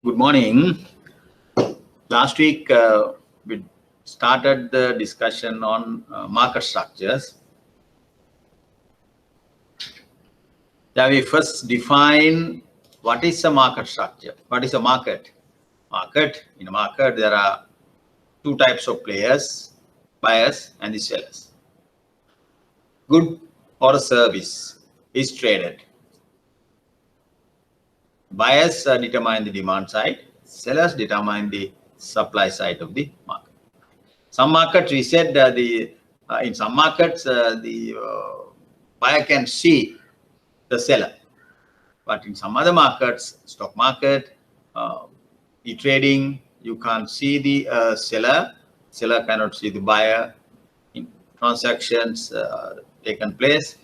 Good morning. Last week, we started the discussion on market structures. Now, we first define what is a market structure. What is a market? In a market, there are two types of players, buyers and the sellers. Good or a service is traded. Buyers determine the demand side, sellers determine the supply side of the market. Some markets, we said in some markets, the buyer can see the seller. But in some other markets, stock market, e-trading, you can't see the seller. Seller cannot see the buyer. In transactions taken place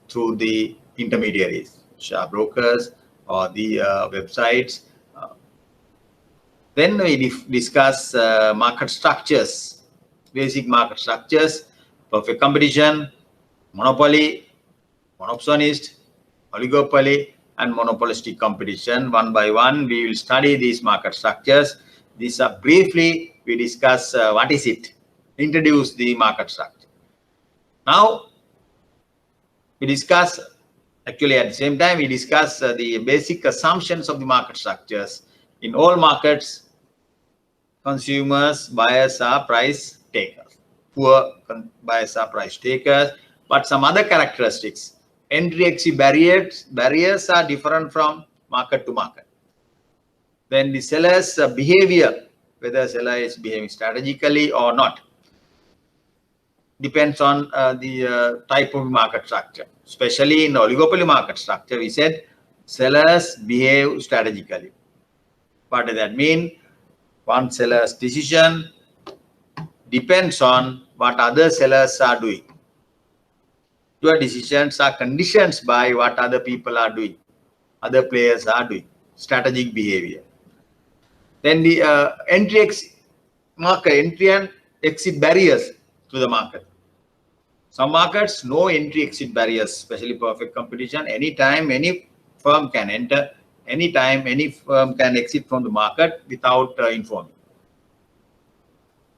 through the intermediaries, share brokers, or the websites. Then we discuss market structures, basic market structures, perfect competition, monopoly, monopsonist, oligopoly, and monopolistic competition. One by one, we will study these market structures. These are briefly, we discuss what is it, introduce the market structure. Now, we discuss, actually at the same time, we discuss the basic assumptions of the market structures. In all markets, consumers, buyers are price takers. Poor buyers are price takers. But some other characteristics, entry-exit barriers are different from market to market. Then the seller's behavior, whether seller is behaving strategically or not, depends on the type of market structure. Especially in the oligopoly market structure, we said sellers behave strategically. What does that mean? One seller's decision depends on what other sellers are doing. Your decisions are conditioned by what other people are doing, other players are doing, strategic behavior. Then the entry and exit barriers to the market. Some markets, no entry exit barriers, especially perfect competition. Anytime any firm can enter, anytime any firm can exit from the market without informing.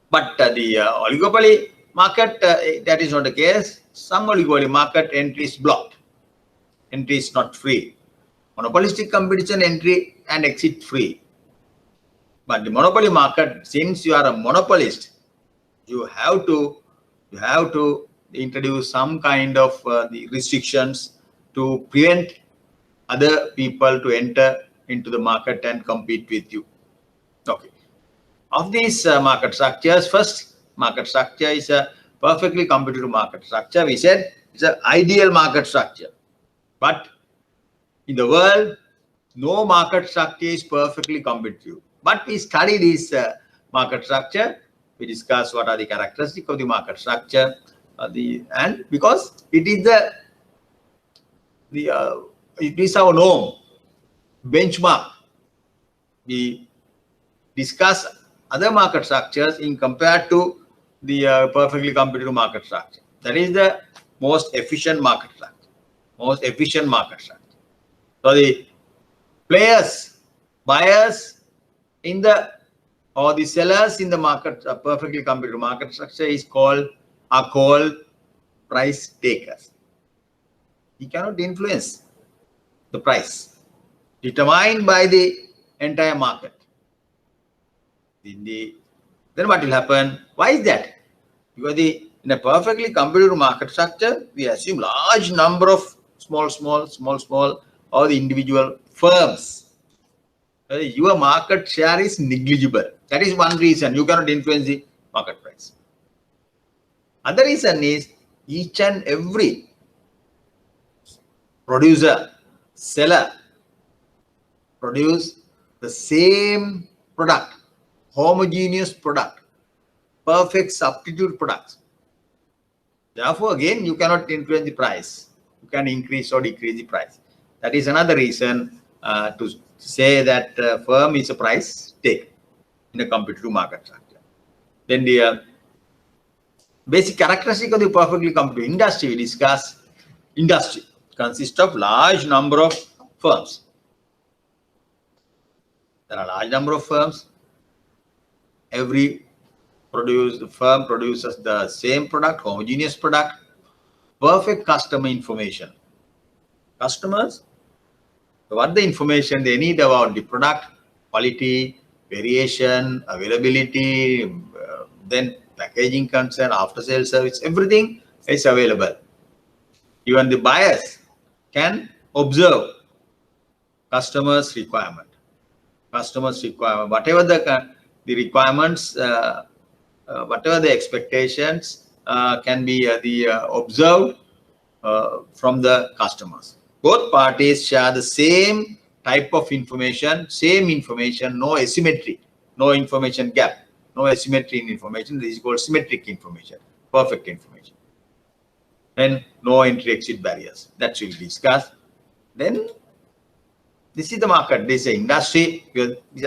But the oligopoly market, that is not the case. Some oligopoly market entry is blocked. Entry is not free. Monopolistic competition, entry and exit free. But the monopoly market, since you are a monopolist, you have to introduce some kind of the restrictions to prevent other people to enter into the market and compete with you. Okay. Of these market structures, first market structure is a perfectly competitive market structure. We said it's an ideal market structure. But in the world, no market structure is perfectly competitive. But we study this market structure. We discuss what are the characteristics of the market structure. And because it is it is our norm, benchmark. We discuss other market structures in compared to the perfectly competitive market structure. That is the most efficient market structure. Most efficient market structure. So the players, buyers in the or the sellers in the market, perfectly competitive market structure are called price takers. You cannot influence the price determined by the entire market. Then what will happen? Why is that? Because in a perfectly competitive market structure, we assume large number of small, or the individual firms. Your market share is negligible. That is one reason you cannot influence the market price. Other reason is each and every producer, seller produce the same product, homogeneous product, perfect substitute products. Therefore, again, you cannot influence the price. You can increase or decrease the price. That is another reason to say that firm is a price taker in a competitive market structure. Then the basic characteristic of the perfectly competitive industry, we discuss. Industry consists of large number of firms. There are a large number of firms. Every firm produces the same product, homogeneous product, perfect customer information. Customers, what the information they need about the product, quality, variation, availability, then packaging concern, after sales service, everything is available. Even the buyers can observe customers' requirement. Whatever the requirements, whatever the expectations can be observed from the customers. Both parties share the same type of information, no asymmetry, no information gap, no asymmetry in information. This is called symmetric information, perfect information. Then no entry-exit barriers. That will be discussed. Then this is the market, this is the industry.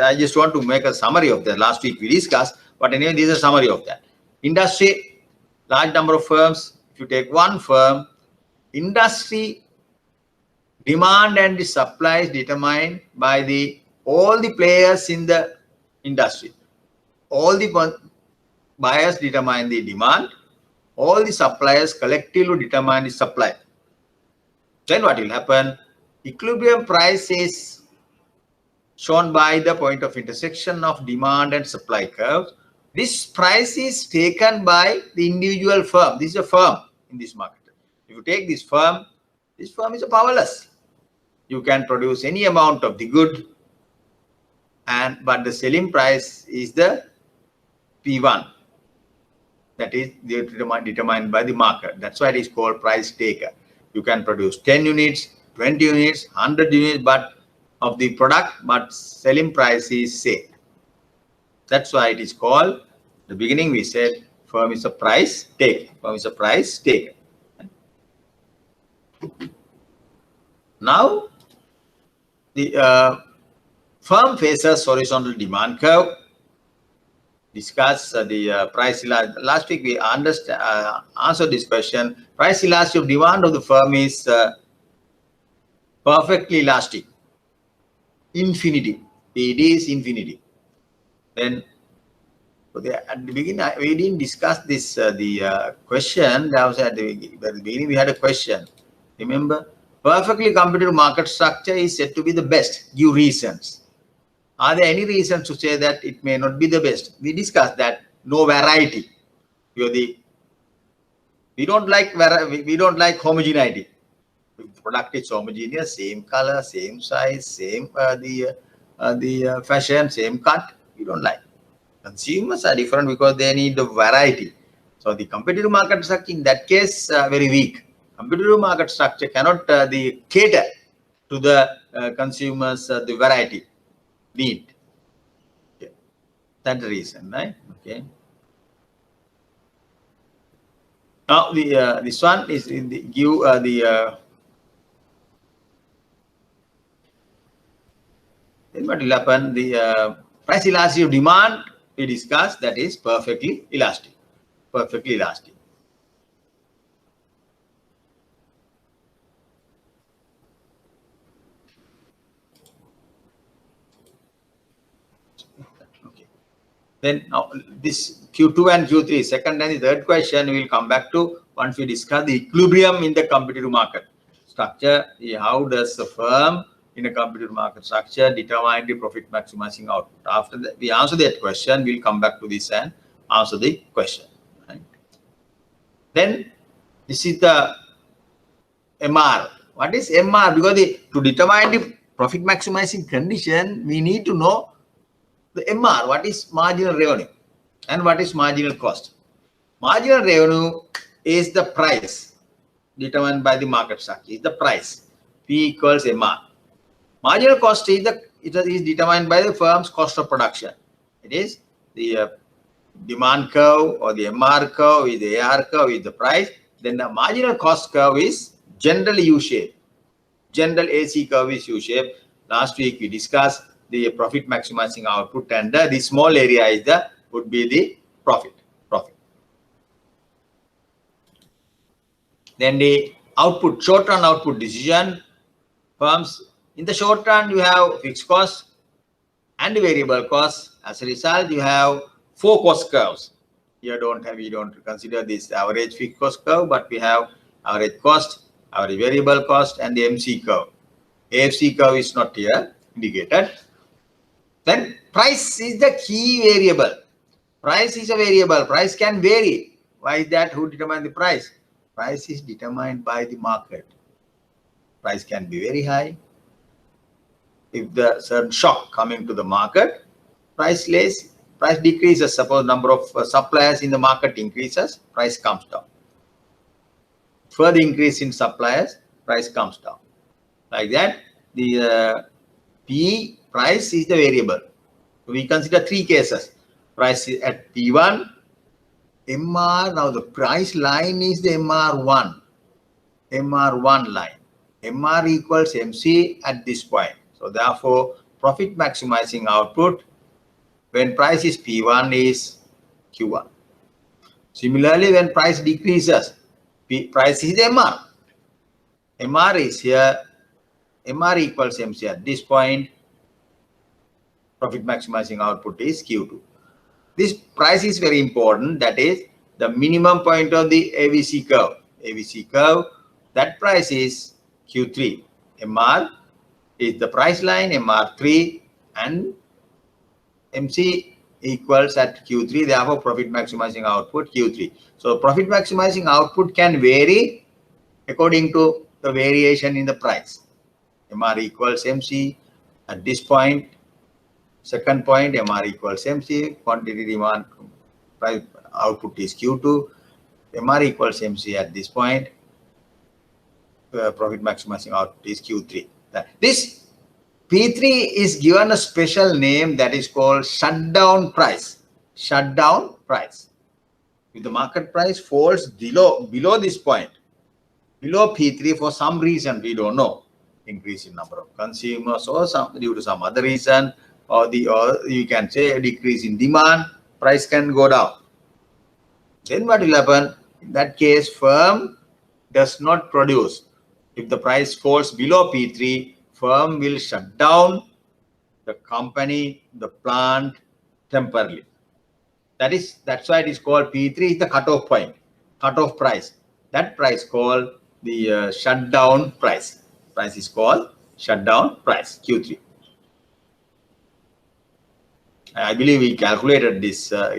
I just want to make a summary of that. Last week we discussed, but anyway, this is a summary of that. Industry, large number of firms. If you take one firm, industry demand and the supply is determined by all the players in the industry. All the buyers determine the demand. All the suppliers collectively determine the supply. Then what will happen? Equilibrium price is shown by the point of intersection of demand and supply curves. This price is taken by the individual firm. This is a firm in this market. If you take this firm is powerless. You can produce any amount of the good, but the selling price is the P1. That is determined by the market. That's why it is called price taker. You can produce 10 units, 20 units, 100 units, but of the product, but selling price is set. That's why it is called. The beginning we said firm is a price taker. Firm is a price taker. Now the firm faces horizontal demand curve. Discuss the price elasticity. Last week we answered this question. Price elasticity of demand of the firm is perfectly elastic. Infinity. It is infinity. Then at the beginning we didn't discuss this. The question that was at the beginning we had a question. Remember, perfectly competitive market structure is said to be the best. Give reasons. Are there any reasons to say that it may not be the best? We discussed that no variety. We don't like homogeneity. If the product is homogeneous, same color, same size, same the fashion, same cut, we don't like. Consumers are different because they need the variety. So the competitive market structure in that case very weak. Competitive market structure cannot cater to the consumers the variety need. Okay. That's the reason, right? Okay. Now this one is in the then what will happen? The price elasticity of demand we discussed, that is perfectly elastic. Perfectly elastic. Okay. Then now this Q2 and Q3, second and the third question we will come back to once we discuss the equilibrium in the competitive market structure. How does the firm in a competitive market structure determine the profit maximizing output? After that, we answer that question, we'll come back to this and answer the question. Right? Then this is the MR. What is MR? Because to determine the profit maximizing condition, we need to know the MR. What is marginal revenue and what is marginal cost? Marginal revenue is the price determined by the market structure. Is the price. P equals MR. Marginal cost is determined by the firm's cost of production. It is the demand curve or the MR curve, is the AR curve, is the price. Then the marginal cost curve is generally U-shape. General AC curve is U-shape. Last week we discussed the profit maximizing output, and the small area is would be the profit. Then the output, short-run output decision. Firms in the short run you have fixed cost, and variable cost. As a result, you have 4 cost curves. Here we don't consider this average fixed cost curve, but we have average cost, average variable cost, and the MC curve. AFC curve is not here indicated. Then price is the key variable. Price is a variable. Price can vary. Why is that? Who determines the price? Price is determined by the market. Price can be very high. If the certain shock coming to the market, price decreases. Suppose number of suppliers in the market increases, price comes down. Further increase in suppliers, price comes down. Like that, the P price is the variable. We consider 3 cases. Price is at P1, MR. Now the price line is the MR1 line. MR equals MC at this point. So therefore, profit maximizing output when price is P1 is Q1. Similarly, when price decreases, price is MR. MR is here. MR equals MC at this point. Profit maximizing output is Q2. This price is very important. That is the minimum point of the AVC curve. AVC curve, that price is Q3. MR is the price line, MR3, and MC equals at Q3. Therefore, profit maximizing output Q3. So profit maximizing output can vary according to the variation in the price. MR equals MC at this point. Second point, MR equals MC. Quantity demand price output is Q2. MR equals MC at this point. Profit maximizing output is Q3. This P3 is given a special name that is called shutdown price. Shutdown price. If the market price falls below this point, below P3 for some reason we don't know, increase in number of consumers or due to some other reason, or you can say a decrease in demand, price can go down. Then what will happen? In that case, firm does not produce. If the price falls below P3, firm will shut down the company, the plant temporarily. That's why it is called P3 is the cutoff point, cutoff price. That price called the shutdown price. Price is called shutdown price, Q3. I believe we calculated this. Now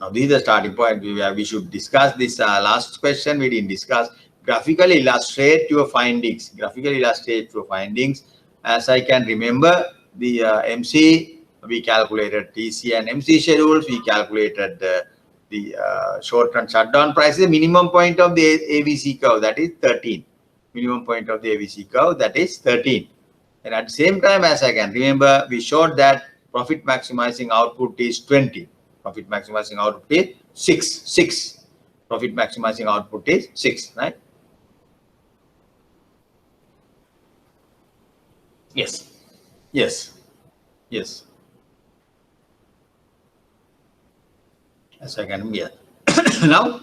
this is the starting point. We should discuss this last question. We didn't discuss. Graphically illustrate your findings. Graphically illustrate your findings. As I can remember, the MC, we calculated TC and MC schedules. We calculated the short-term shutdown price. The minimum point of the AVC curve, that is 13. Minimum point of the AVC curve, that is 13. And at the same time, as I can remember, we showed that profit maximizing output is 20. Profit maximizing output is 6. Profit maximizing output is 6, right? Yes. Yes. Yes. As I can remember. Now,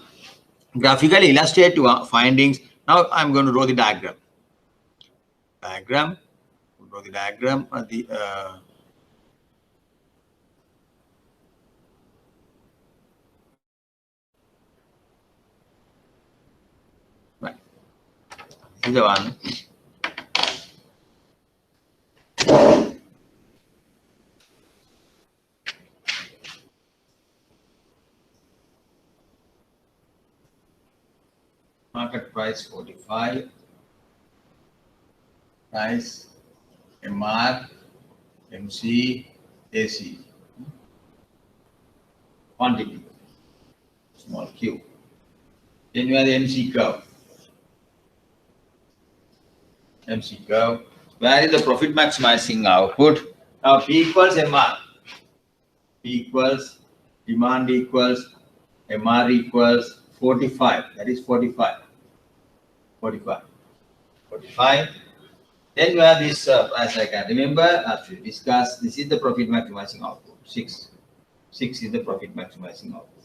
graphically illustrate your findings. Now, I'm going to draw the diagram. Draw the diagram at the right. This is the one. Market price 45. Price MR, MC, AC. Quantity, small q. Then you have the MC curve. MC curve. Where is the profit maximizing output? Now P equals MR. P equals demand equals MR equals 45. That is 45. 45. Then you have this, as I can remember, as we discussed, this is the profit maximizing output. 6 is the profit maximizing output.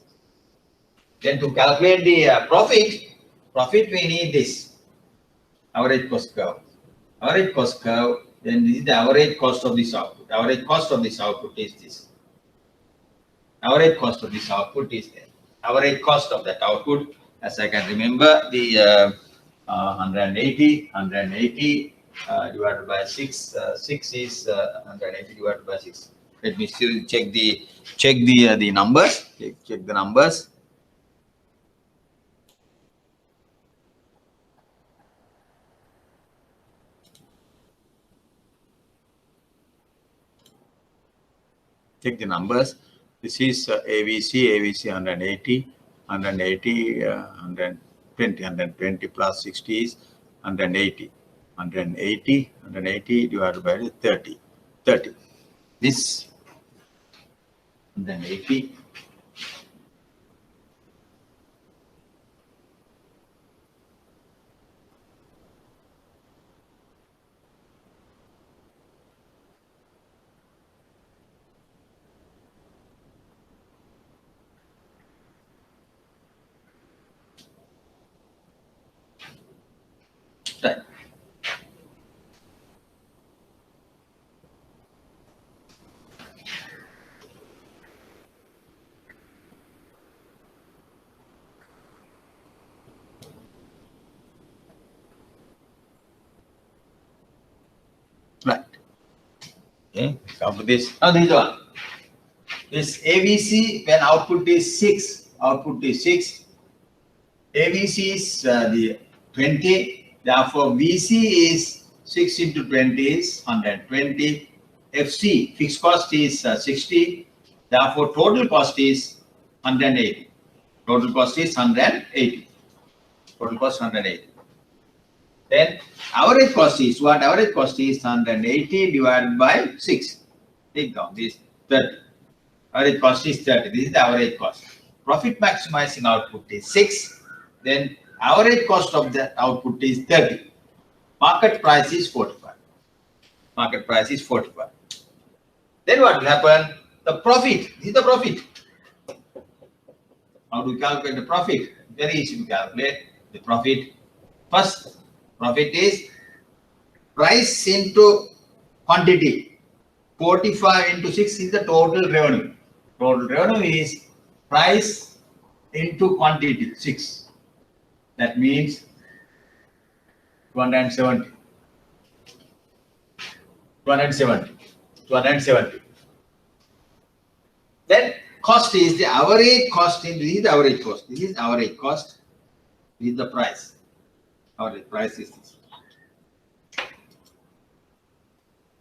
Then to calculate the profit we need this average cost curve. Average cost curve, then this is the average cost of this output. Average cost of this output is this. Average cost of this output is there. Average cost of that output, as I can remember, the 180 divided by 6. 6 is 180 divided by 6. Let me still check the numbers. Check the numbers. Check the numbers. This is AVC 180, 120 plus 60 is 180. 180 divided by 30. This 180. Right. Right. Okay, come to this. Now this one. This AVC, when output is 6, AVC is the 20, therefore VC is 6 into 20 is 120. FC, fixed cost is 60, therefore total cost is 180. Total cost is 180. Total cost 180. Then average cost is what? Average cost is 180 divided by 6. Take down this 30. Average cost is 30. This is the average cost. Profit maximizing output is 6. Then average cost of that output is 30. Market price is 45. Market price is 45. Then what will happen? The profit. This is the profit. How do we calculate the profit? Very easy to calculate the profit. First, profit is price into quantity. 45 into 6 is the total revenue. Total revenue is price into quantity, 6. That means 270. 270. Then cost is the average cost in this is the average cost. This is average cost. This is the price. Average price is this.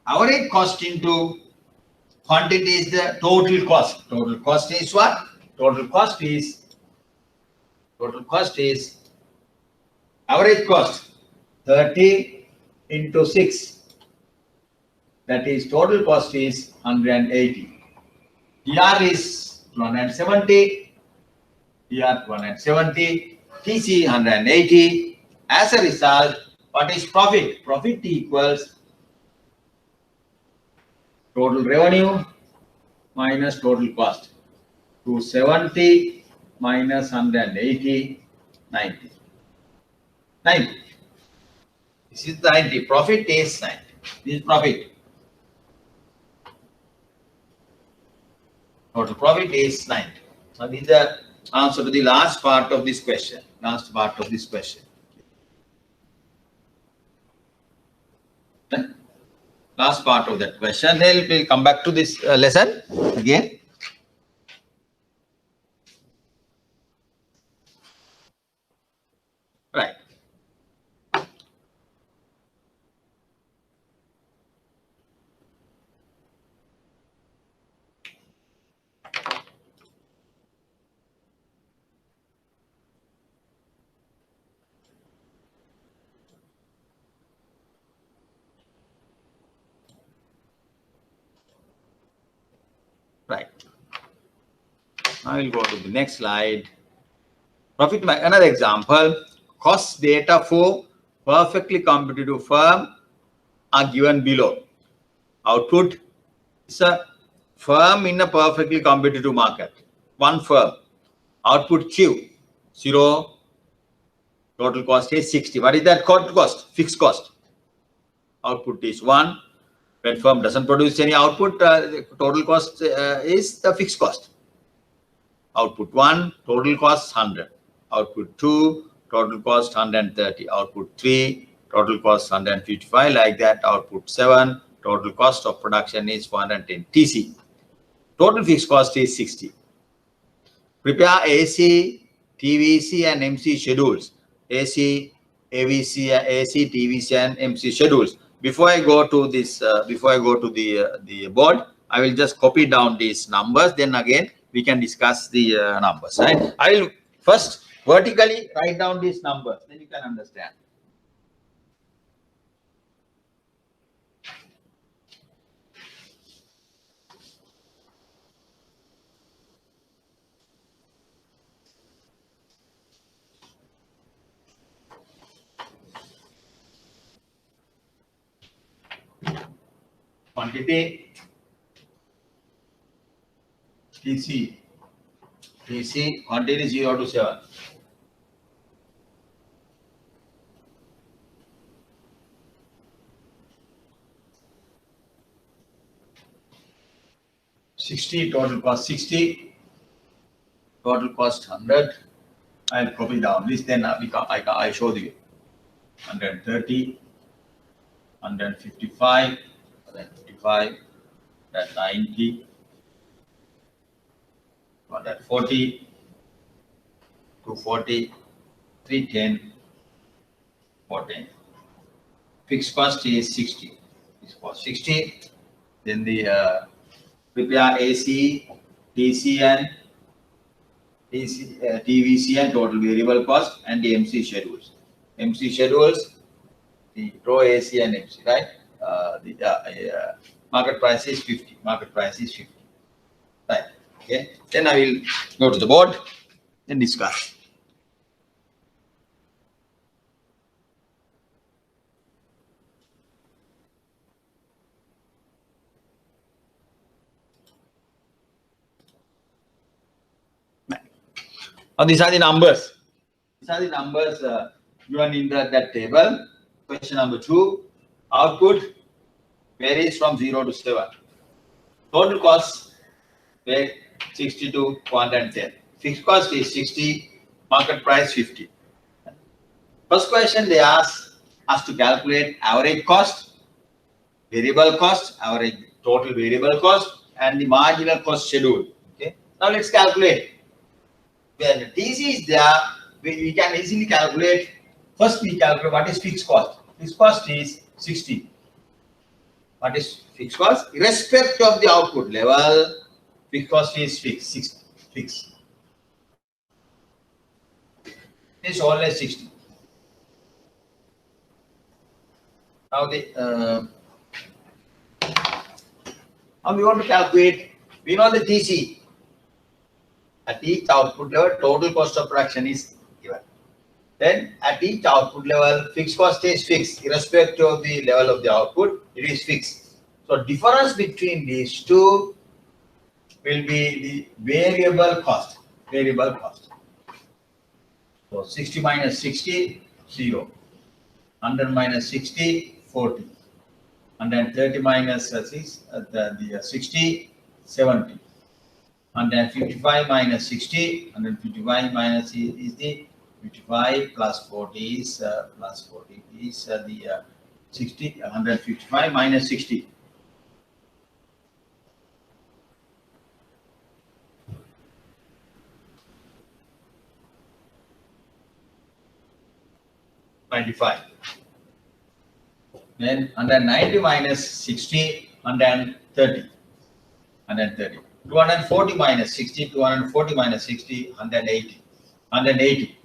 Average cost into quantity is the total cost. Total cost is what? Total cost is average cost 30 into 6. That is total cost is 180. TR is 270. TR 270. TC 180. As a result, what is profit? Profit equals total revenue minus total cost. 270 minus 180, 90. 90. This is 90. Profit is 90. This is profit. Total profit is 90. So this is the answer to the last part of this question. Last part of this question. Last part of that question. Then we'll come back to this lesson again. Right. Right. I will go to the next slide. Profit, another example. Cost data for perfectly competitive firm are given below. Output is a firm in a perfectly competitive market. One firm. Output Q, 0. Total cost is 60. What is that total cost? Fixed cost. Output is 1. When firm doesn't produce any output, the total cost is the fixed cost. Output 1, total cost 100. Output 2, total cost 130. Output 3, total cost 155. Like that. Output 7, total cost of production is 410 TC. Total fixed cost is 60. Prepare AC, TVC and MC schedules. AC, AVC, AC, TVC and MC schedules. Before I go to this, the board, I will just copy down these numbers. Then again, we can discuss the numbers. Right? I will first vertically write down these numbers. Then you can understand. Quantity TC quantity 0 to 7. Total cost 60, total cost 100. I'll copy down this. Then I showed you 130, 155, 90, 140, 240, 310, 410. Fixed cost is 60. Fixed cost 60. Then the prepare AC, TC and TVC and total variable cost and the MC schedules. MC schedules, the pro AC and MC, right? The market price is 50. Market price is 50. Right. Okay. Then I will go to the board and discuss. Now these are the numbers. These are the numbers given in that table. Question number 2. Output varies from 0 to 7. Total cost 60 to 110. Fixed cost is 60. Market price 50. First question, they ask us to calculate average cost, variable cost, average total variable cost, and the marginal cost schedule. Okay. Now let's calculate. When TC is there, we can easily calculate. First, we calculate what is fixed cost. Fixed cost is 60. What is fixed cost? Irrespective of the output level, fixed cost is fixed. 60. Fixed. It's always 60. Now now we want to calculate. We know the TC. At each output level, total cost of production is given. Then at each output level, fixed cost is fixed. Irrespective of the level of the output, it is fixed. So difference between these two will be the variable cost. Variable cost. So 60 minus 60, 0. 100 minus 60, 40. 130 minus 60, 70. 155 minus 60, 155 minus is the 55 plus 40 is the 60, 155 minus 60. Then 190 minus 60, 130. 240 minus 60, 240 minus 60, 180. 180.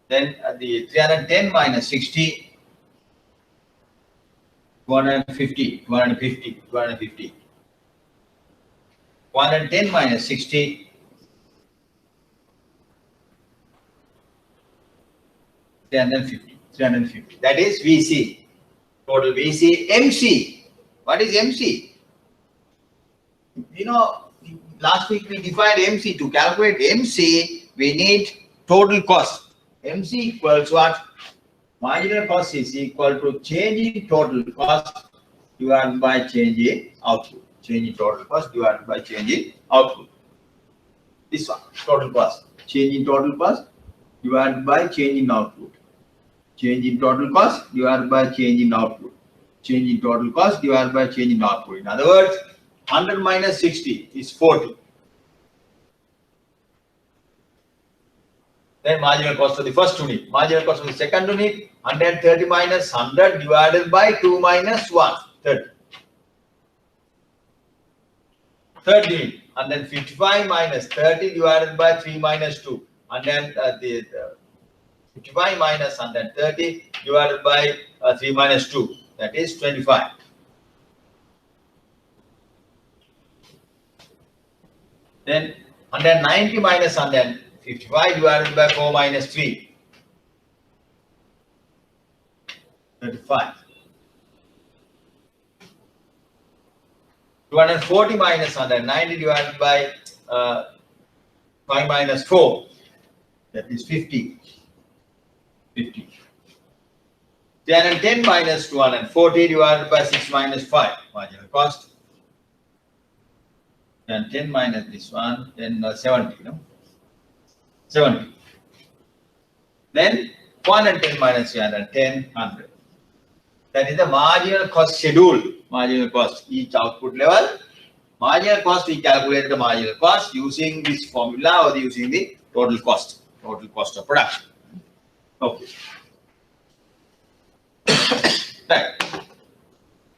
Then the 310 minus 60, 250, 250, 250. 110 minus 60, 350, 350. That is VC. Total VC. MC. What is MC? You know, last week we defined MC. To calculate MC, we need total cost. MC equals what? Marginal cost is equal to change in total cost divided by change in output. Change in total cost divided by change in output. This one, total cost. Change in total cost divided by change in output. Change in total cost divided by change in output. Change in total cost divided by change in output. In other words, 100 minus 60 is 40. Then marginal cost of the first unit. Marginal cost of the second unit, 130 minus 100 divided by 2 minus 1, 30. Third unit, and then 55 minus 30 divided by 3 minus 2. And then 55 minus 130 divided by 3 minus 2. That is 25. Then 190 minus 155 divided by 4 minus 3. 35. 240 minus 190 divided by 5 minus 4. That is 50. 50. 310 minus 240 divided by 6 minus 5. Marginal cost. And 10 minus this one, then 70. No? 70. Then 410 minus 310, 100. That is the marginal cost schedule. Marginal cost, each output level. Marginal cost, we calculate the marginal cost using this formula or using the total cost of production. Okay. Right.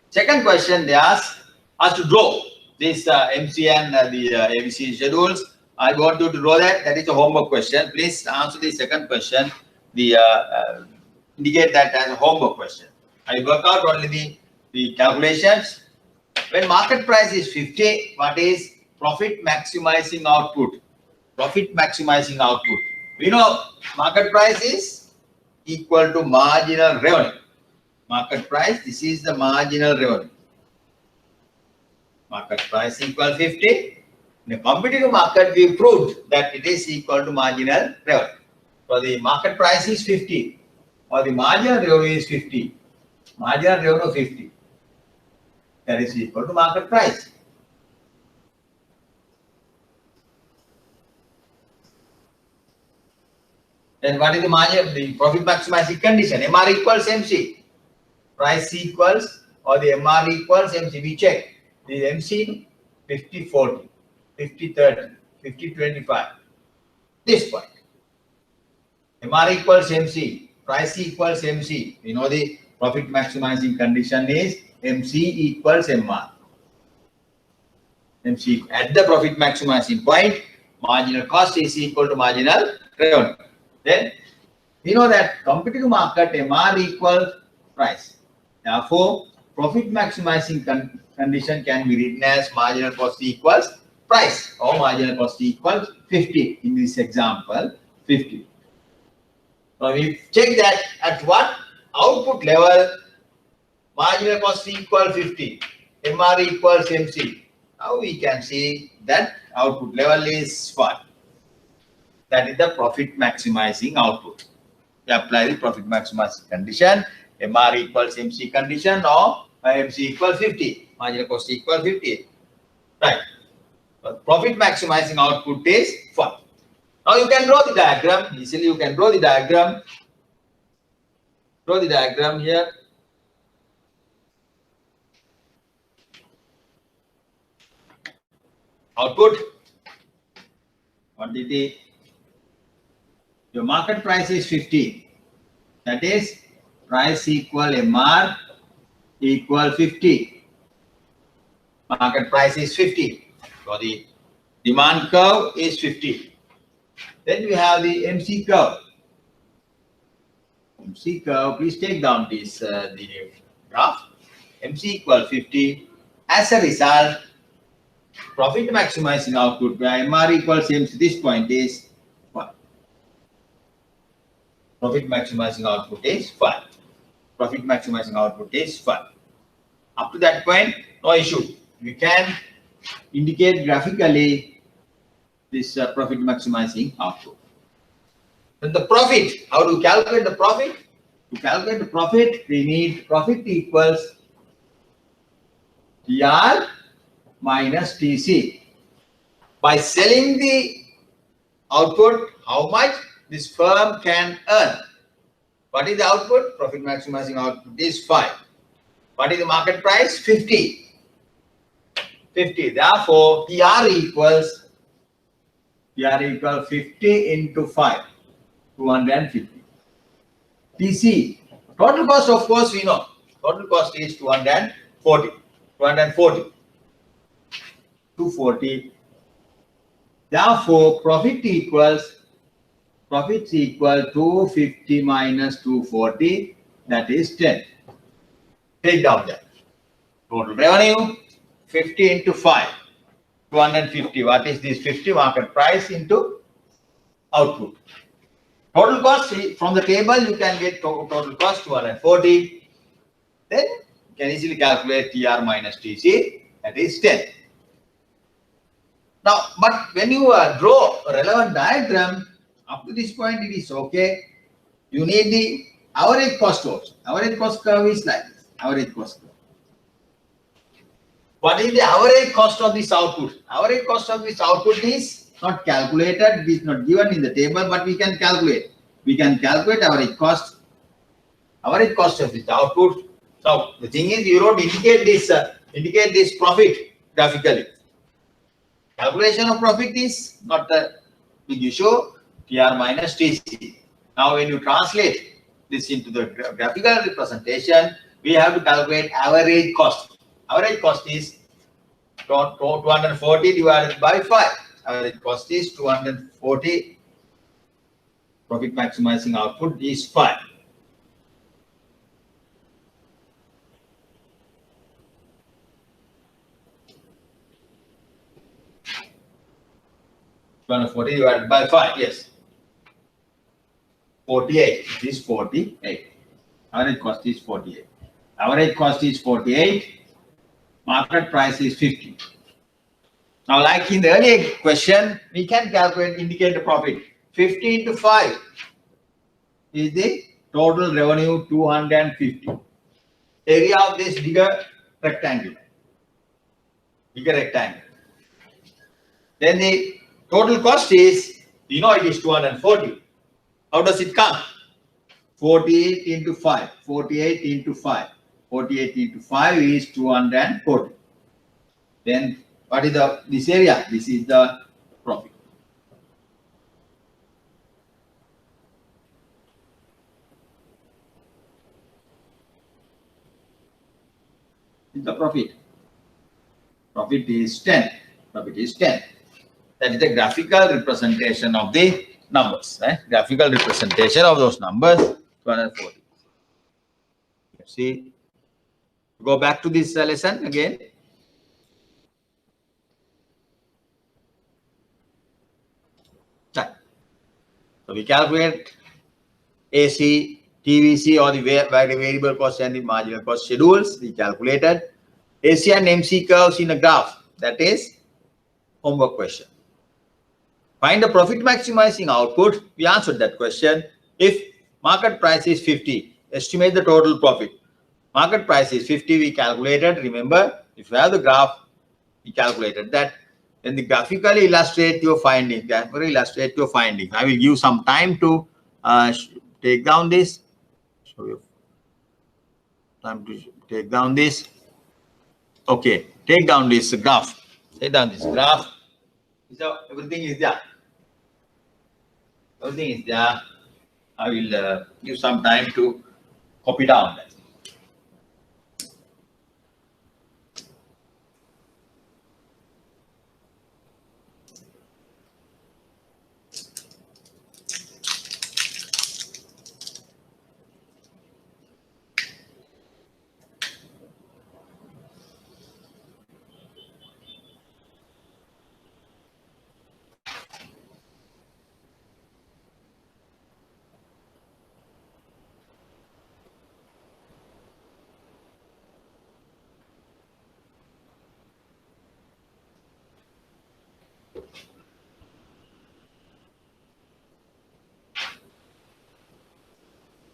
Second question, they ask us to draw this MC and the ABC schedules. I want you to draw that. That is a homework question. Please answer the second question. The indicate that as a homework question. I work out only the calculations. When market price is 50, what is profit maximizing output? Profit maximizing output. We know market price is equal to marginal revenue. Market price, this is the marginal revenue. Market price equal 50. In a competitive market, we proved that it is equal to marginal revenue. So the market price is 50 or the marginal revenue is 50. Marginal revenue 50. That is equal to market price. Then what is the margin? The profit maximizing condition. MR equals MC. Price equals or the MR equals MC. We check. The MC 50-40, 50-30, 50-25. This point. MR equals MC. Price equals MC. We know the profit maximizing condition is MC equals MR. MC at the profit maximizing point, marginal cost is equal to marginal revenue. Then we know that competitive market MR equals price. Therefore, profit maximizing condition can be written as marginal cost equals price or marginal cost equals 50 in this example 50. So we check that at what output level marginal cost equals 50, MR equals MC. Now we can see that output level is what? That is the profit maximizing output. We apply the profit maximizing condition, MR equals MC condition or MC equals 50, marginal cost equals 50. Right. But profit maximizing output is what? Now you can draw the diagram. Easily you can draw the diagram. Draw the diagram here. Output quantity. Your market price is 50. That is price equal MR equal 50. Market price is 50. So the demand curve is 50. Then we have the MC curve. MC curve, please take down this the graph. MC equal 50. As a result, profit maximizing output where MR equals MC, this point is 1. Profit maximizing output is 1. Profit maximizing output is 1. Up to that point, no issue. We can indicate graphically this profit maximizing output. Then the profit, how do you calculate the profit? To calculate the profit, we need profit equals TR minus TC. By selling the output, how much this firm can earn. What is the output? Profit maximizing output is 5. What is the market price? 50. 50. Therefore, TR equals 50 into 5, 250. TC, total cost, of course, we know. Total cost is 240. 240. Therefore, profit equal 250 minus 240, that is 10. Take down that. Total revenue 50 into 5, 250. What is this? 50 market price into output. Total cost, from the table you can get total cost 240. Then you can easily calculate TR minus TC, that is 10. Now, but when you draw a relevant diagram, up to this point it is okay. You need the average cost also. Average cost curve is like this. Average cost curve. What is the average cost of this output? Average cost of this output is not calculated. It is not given in the table, but we can calculate. We can calculate average cost. Average cost of this output. Now the thing is, you don't indicate this profit graphically. Calculation of profit is not a big issue. TR minus TC. Now when you translate this into the graphical representation, we have to calculate average cost. Average cost is 240 divided by 5. Average cost is 240. Profit maximizing output is 5. Divided by 5, yes. 48. This is 48. Average cost is 48. Average cost is 48. Market price is 50. Now, like in the earlier question, we can calculate, indicate the profit. 50 into 5 is the total revenue 250. Area of this bigger rectangle. Then the total cost is, it is 240. How does it come? 48 into 5. 48 into 5. 48 into 5 is 240. Then what is this area? This is the profit. Is the profit. Profit is 10. Profit is 10. That is the graphical representation of the numbers. Graphical representation of those numbers, 240. See, go back to this lesson again. So we calculate AC, TVC, or the variable cost and the marginal cost schedules. We calculated AC and MC curves in a graph. That is homework question. Find the profit maximizing output. We answered that question. If market price is 50, estimate the total profit. Market price is 50, we calculated. Remember, if you have the graph, we calculated that. Then the graphically illustrate your findings. I will give some time to take down this. Show you time to take down this. Okay, take down this graph. Take down this graph. So everything is there. Everything is there. I will give some time to copy down that.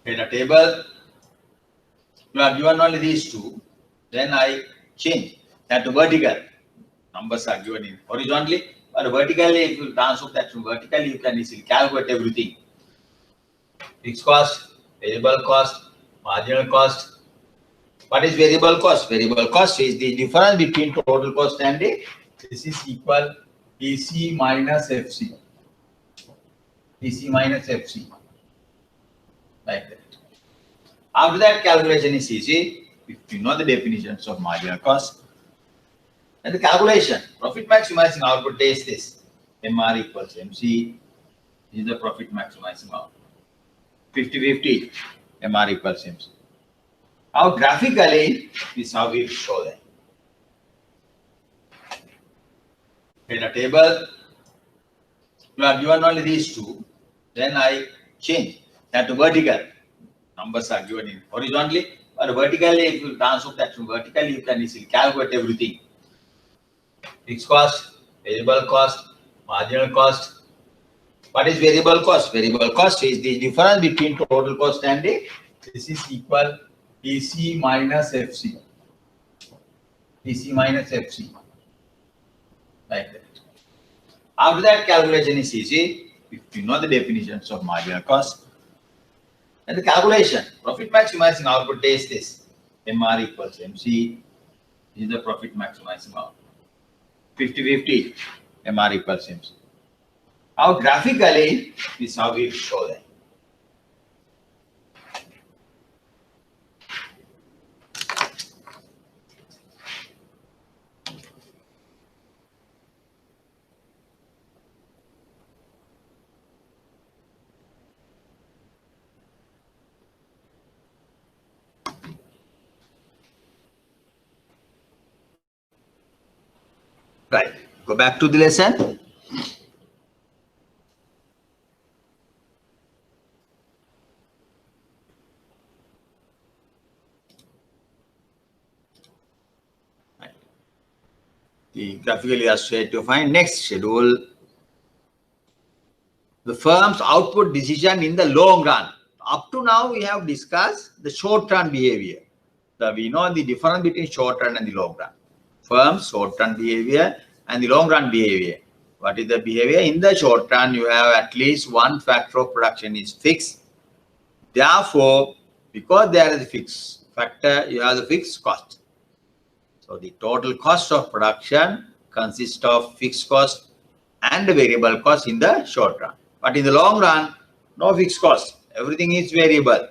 In a table, you are given only these two. Then I change. That vertical numbers are given in horizontally, but vertically, if you transfer that from vertically, you can easily calculate everything. Fixed cost, variable cost, marginal cost. What is variable cost? Variable cost is the difference between total cost and the, this is equal EC minus FC. EC minus FC. Like that. After that, calculation is easy. If you know the definitions of marginal cost, and the calculation, profit maximizing output is this. MR equals MC is the profit maximizing output. 50-50, MR equals MC. Now graphically, this is how we show that. In a table, you are given only these two, then I change that to vertical. Numbers are given in horizontally, but vertically, if you transfer that from vertically, you can easily calculate everything. Fixed cost, variable cost, marginal cost. What is variable cost? Variable cost is the difference between total cost and the, this is equal EC minus FC. EC minus FC. Like that. After that, calculation is easy. If you know the definitions of marginal cost, and the calculation, profit maximizing output is this. MR equals MC is the profit maximizing output. 50-50, MR equals MC. Now graphically, this is how we show that. Right, go back to the lesson. Right. The graphically illustrate to find next schedule. The firm's output decision in the long run. Up to now, we have discussed the short-term behavior. We know the difference between short-term and the long run. Firm's short-term behavior and the long-run behavior. What is the behavior? In the short run, you have at least one factor of production is fixed. Therefore, because there is a fixed factor, you have the fixed cost. So the total cost of production consists of fixed cost and the variable cost in the short run. But in the long run, no fixed cost. Everything is variable.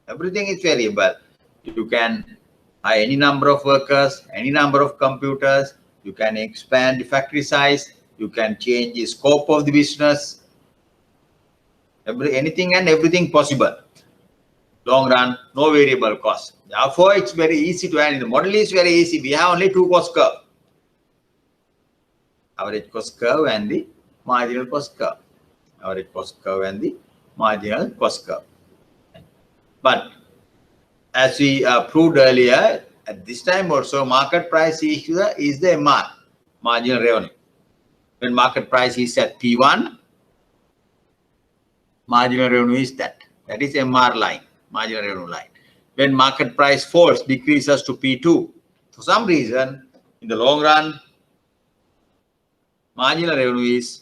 Everything is variable. You can hire any number of workers, any number of computers. You can expand the factory size. You can change the scope of the business. Anything and everything possible. Long run, no variable cost. Therefore, it's very easy to handle. The model is very easy. We have only two cost curve. Average cost curve and the marginal cost curve. Average cost curve and the marginal cost curve. But as we proved earlier, at this time also, market price is the MR, marginal revenue. When market price is at P1, marginal revenue is that. That is MR line, marginal revenue line. When market price falls, decreases to P2, for some reason, in the long run, marginal revenue is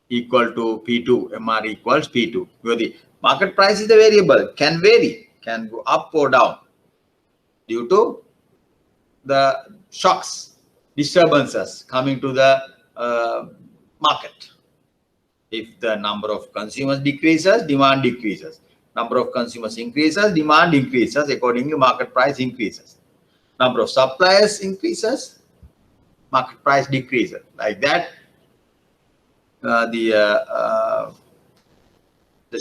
equal to P2, MR equals P2. Because the market price is the variable, can vary, can go up or down due to the shocks, disturbances coming to the market. If the number of consumers decreases, demand decreases. Number of consumers increases, demand increases. Accordingly, market price increases. Number of suppliers increases, market price decreases. Like that, the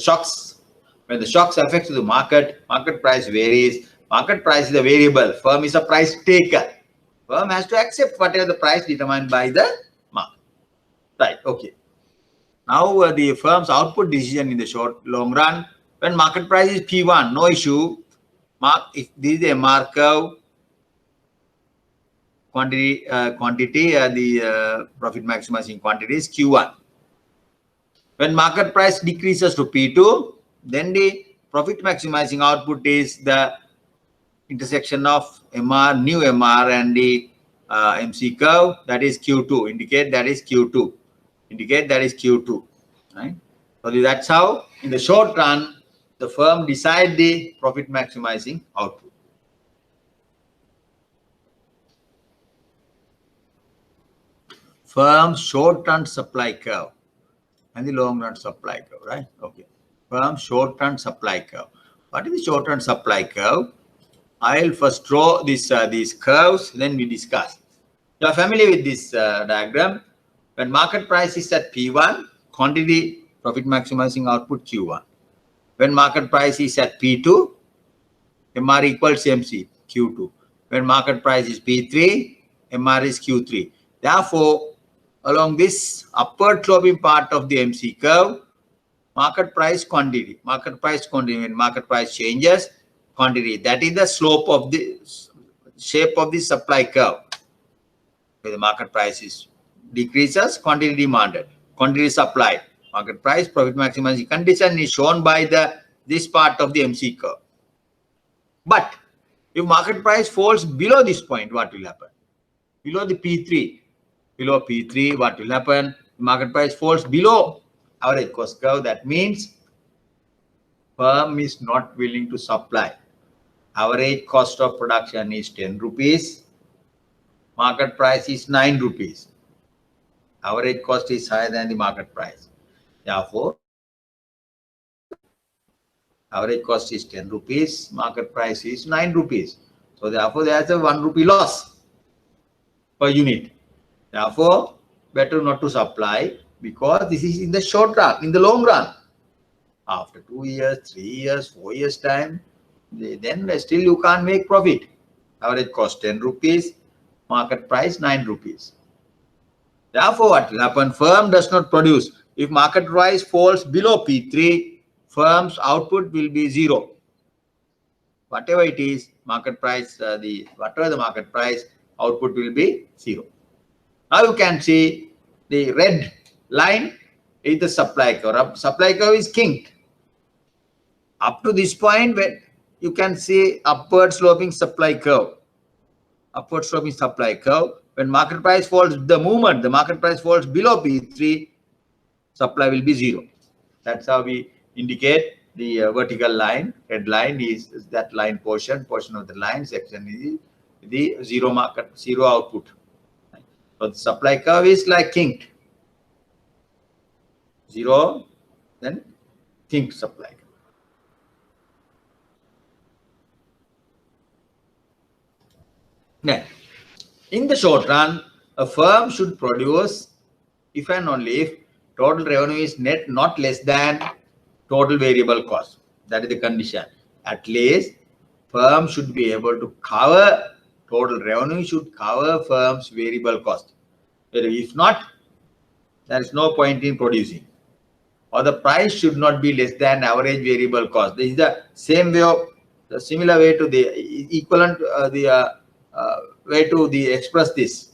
shocks, when the shocks affect the market, market price varies. Market price is a variable. Firm is a price taker. Firm has to accept whatever the price determined by the market. Right, okay. Now the firm's output decision in the long run, when market price is P1, no issue. If this is a MR curve, quantity, the profit maximizing quantity is Q1. When market price decreases to P2, then the profit maximizing output is the intersection of MR, new MR, and the MC curve, that is Q2. Indicate that is Q2. Indicate that is Q2. Right? So that's how, in the short run, the firm decide the profit maximizing output. Firm's short-run supply curve and the long-run supply curve, right? Okay. Firm's short-run supply curve. What is the short-run supply curve? I'll first draw these curves, then we discuss. You are familiar with this diagram. When market price is at P1, quantity profit maximizing output Q1. When market price is at P2, MR equals MC, Q2. When market price is P3, MR is Q3. Therefore, along this upward sloping part of the MC curve, market price quantity. Market price quantity, when market price changes, quantity. That is the slope of the shape of the supply curve. When the market price is decreases, quantity demanded, quantity supplied. Market price profit maximizing condition is shown by this part of the MC curve. But if market price falls below this point, what will happen? Below the P3. Below P3, what will happen? Market price falls below average cost curve. That means firm is not willing to supply. Average cost of production is 10 rupees. Market price is 9 rupees. Average cost is higher than the market price. Therefore, average cost is 10 rupees. Market price is 9 rupees. So therefore, there is a 1 rupee loss per unit. Therefore, better not to supply, because this is in the short run. In the long run, after 2 years, 3 years, 4 years time, then still you can't make profit. Average cost 10 rupees, market price 9 rupees. Therefore, what will happen? Firm does not produce. If market price falls below P3, firm's output will be 0. Whatever it is, market price, whatever the market price, output will be 0. Now you can see the red line is the supply curve. Supply curve is kinked. Up to this point, when you can see upward sloping supply curve. Upward sloping supply curve. When market price falls, the moment the market price falls below P3, supply will be 0. That's how we indicate the vertical line. Red line is that line portion of the line section is the zero output. So the supply curve is like kinked. 0, then kinked supply curve. Now, in the short run, a firm should produce if and only if total revenue is net not less than total variable cost. That is the condition. At least firm should be able to cover, total revenue should cover firm's variable cost. If not, there is no point in producing. Or the price should not be less than average variable cost. This is the same way of, the similar way to the equivalent, way to express this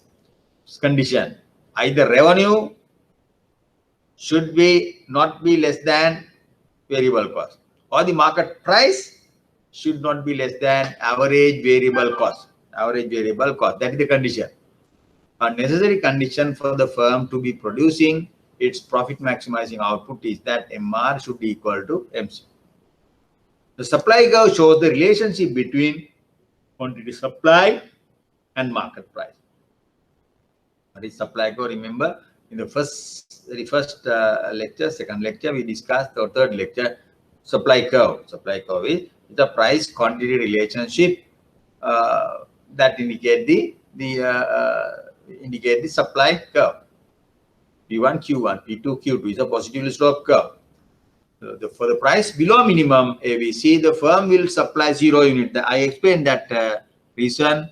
condition. Either revenue should be not be less than variable cost, or the market price should not be less than average variable cost. Average variable cost, that is the condition. A necessary condition for the firm to be producing its profit maximizing output is that MR should be equal to MC. The supply curve shows the relationship between quantity supply and market price. What is supply curve? Remember, in the first lecture, second lecture, we discussed, the third lecture, supply curve. Supply curve is the price quantity relationship that indicate the supply curve. P1, Q1, P2, Q2 is a positively sloped curve. For the price below minimum AVC, the firm will supply 0 unit. I explained that reason.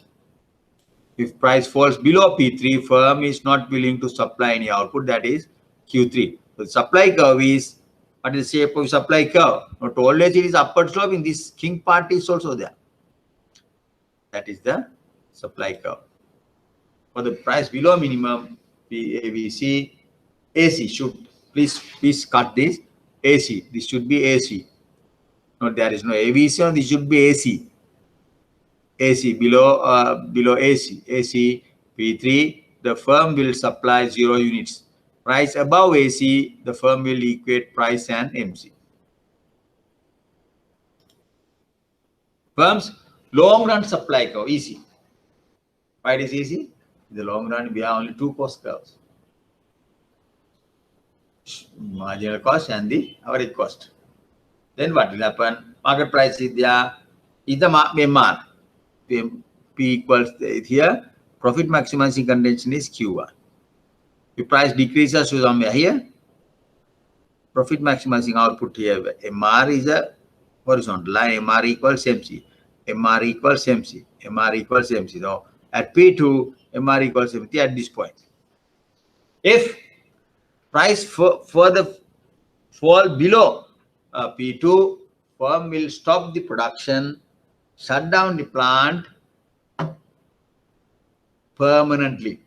If price falls below P3, firm is not willing to supply any output, that is Q3. So the supply curve is, what is the shape of supply curve? Not always it is upward sloping. This king part is also there. That is the supply curve. For the price below minimum, AVC, AC should, please cut this, AC. This should be AC. No, there is no AVC, this should be AC. AC below AC P3, the firm will supply 0 units. Price above AC, the firm will equate price and MC. Firms, long run supply curve, easy. Why it is easy? In the long run, we have only two cost curves. Marginal cost and the average cost. Then what will happen? Market price is there, is the MR. P equals here, profit maximizing condition is Q1. If price decreases to somewhere here, profit maximizing output here, MR is a horizontal line, MR equals MC. MR equals MC. MR equals MC. So at P2, MR equals MC at this point. If price further fall below P2, firm will stop the production, shut down the plant permanently.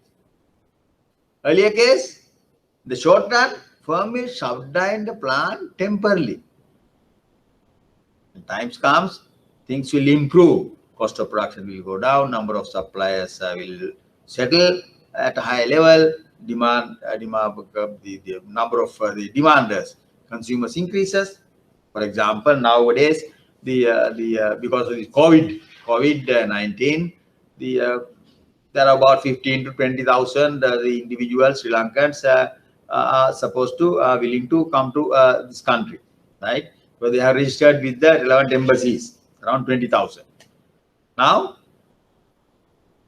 Earlier case, the short run, firm will shut down the plant temporarily. When times comes, things will improve. Cost of production will go down. Number of suppliers will settle at a high level. The number of the demanders, consumers increases. For example, nowadays because of the COVID-19, there are about 15 to 20,000 the individual Sri Lankans are supposed to willing to come to this country, right? So they have registered with the relevant embassies, around 20,000. Now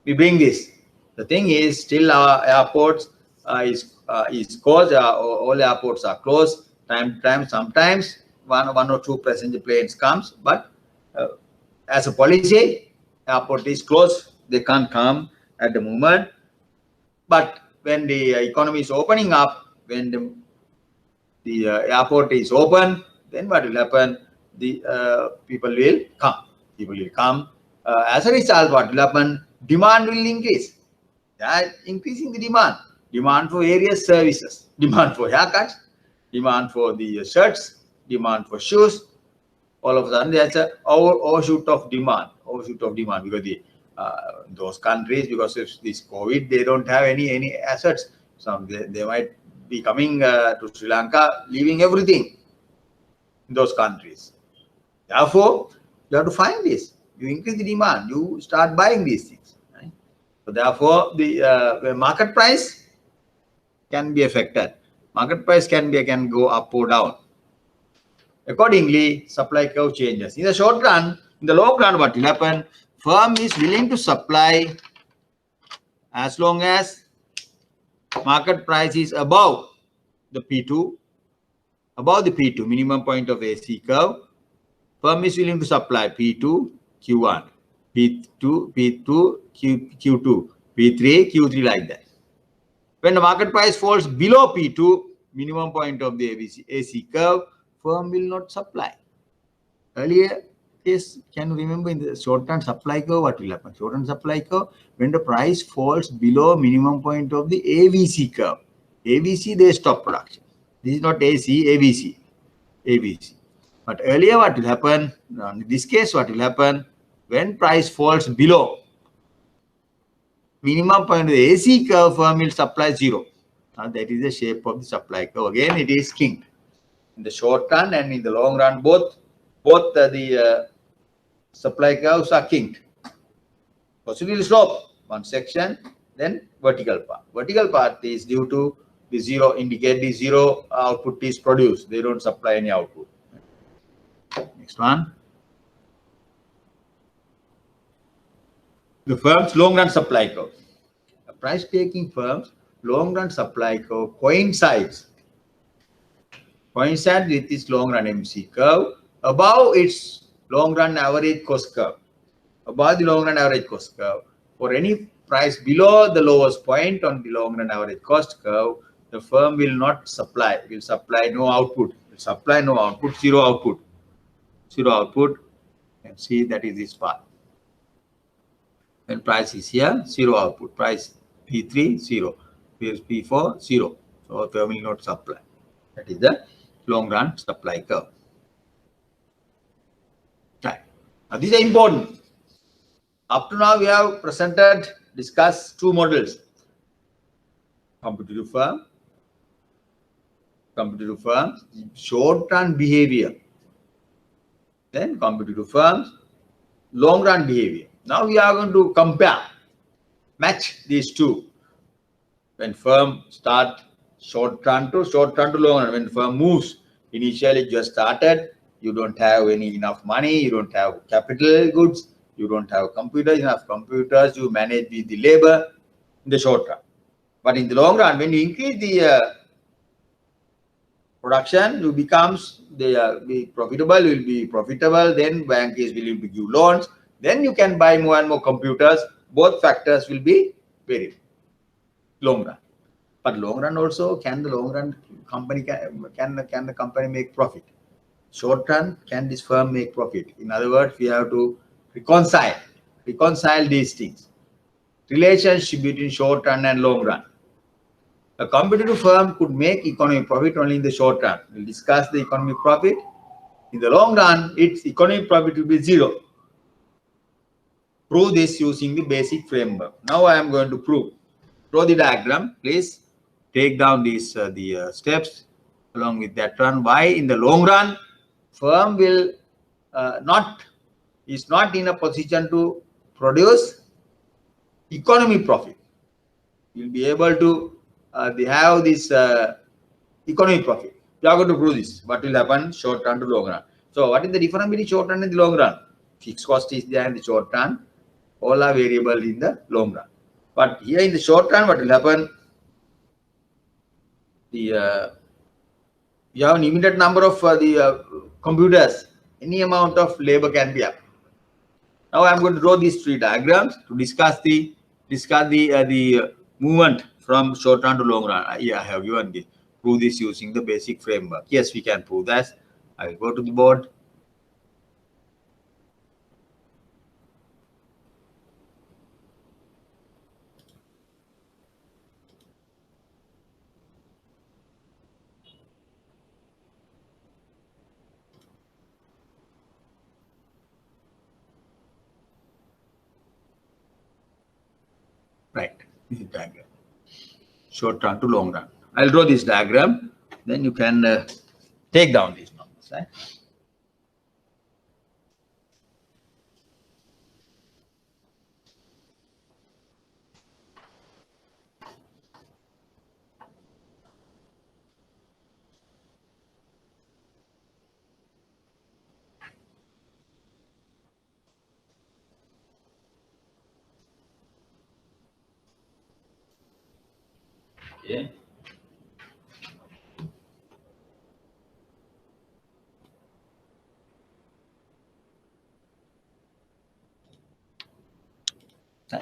we bring this. The thing is, still our airports is closed. All airports are closed. Time to time, sometimes one or two passenger planes comes, but as a policy, airport is closed. They can't come at the moment. But when the economy is opening up, when the airport is open, then what will happen? The people will come. People will come. As a result, what will happen? Demand will increase. That increasing the demand. Demand for various services. Demand for haircuts. Demand for the shirts. Demand for shoes. All of a sudden, there's an overshoot of demand. Overshoot of demand because those countries, because of this COVID, they don't have any assets. So they might be coming to Sri Lanka, leaving everything in those countries. Therefore, you have to find this. You increase the demand. You start buying these things. Right? So therefore, the market price can be affected. Market price can go up or down. Accordingly, supply curve changes. In the short run, in the long run, what will happen? Firm is willing to supply as long as market price is above the P2, minimum point of AC curve. Firm is willing to supply P2, Q1, P2, Q2, P3, Q3 like that. When the market price falls below P2, minimum point of the AC curve, firm will not supply. Earlier, yes, can you remember in the short-term supply curve, what will happen? Short-term supply curve, when the price falls below minimum point of the AVC curve. AVC, they stop production. This is not AC, AVC. AVC. But earlier, what will happen? In this case, what will happen? When price falls below minimum point of the AC curve, firm will supply 0. Now, that is the shape of the supply curve. Again, it is kinked. In the short run and in the long run, both the supply curves are kinked. Possibly slope, one section, then vertical part. Vertical part is due to the 0, indicate the 0 output is produced. They don't supply any output. Next one. The firm's long run supply curve. A price taking firm's long run supply curve coincides with its long run MC curve above its long run average cost curve. Above the long run average cost curve. For any price below the lowest point on the long run average cost curve, the firm will not supply, will supply no output, will supply no output, 0 output. 0 output, and see that is this part. When price is here, 0 output. Price P3, 0. P4, 0. So firm will not supply. That is the long run supply curve. Right. Now these are important. Up to now we have presented discuss two models: competitive firm, short-run behavior, then competitive firms, long-run behavior. Now we are going to compare, match these two. When firm start short-run to long-run, when firm moves, initially just started, you don't have enough money, you don't have capital goods, you don't have enough computers, you manage with the labor in the short run. But in the long run, when you increase the production, you becomes be profitable, then bank is willing to give loans, then you can buy more and more computers. Both factors will be very long run. But long run also, can the long run company can the company make profit? Short run, can this firm make profit? In other words, we have to reconcile these things. Relationship between short run and long run. A competitive firm could make economic profit only in the short run. We'll discuss the economic profit. In the long run, its economic profit will be zero. Prove this using the basic framework. Now I am going to prove. Draw the diagram. Please take down these steps along with that run. Why in the long run, firm will is not in a position to produce economic profit. You'll be able to they have this economic profit. You are going to prove this. What will happen short run to long run? So what is the difference between short run and the long run? Fixed cost is there in the short run. All are variable in the long run. But here in the short run, what will happen? You have an limited number of computers. Any amount of labor can be up. Now I am going to draw these three diagrams to discuss the movement from short run to long run. I have given the prove this using the basic framework. Yes, we can prove that. I will go to the board. Right, this is diagram. Short run to long run. I'll draw this diagram. Then you can take down these numbers. Right? Okay.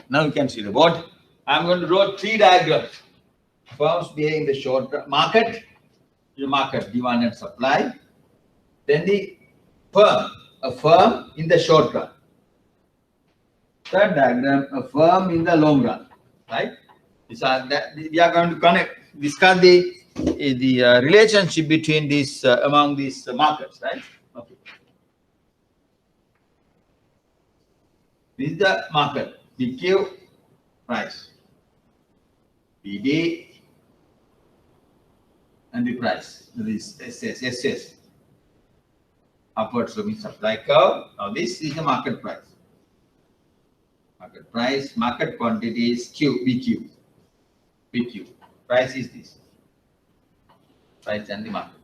Now you can see the board. I'm going to draw three diagrams. Firms being the short market, demand and supply. Then the a firm in the short run. Third diagram, a firm in the long run. Right? We are going to discuss the relationship between these among these markets. Right? Okay. This is the market. PQ price, PD, and the price. This SS. Upward sloping supply curve. Now this is the market price. Market price, market quantity is BQ. Price is this. Price and the market.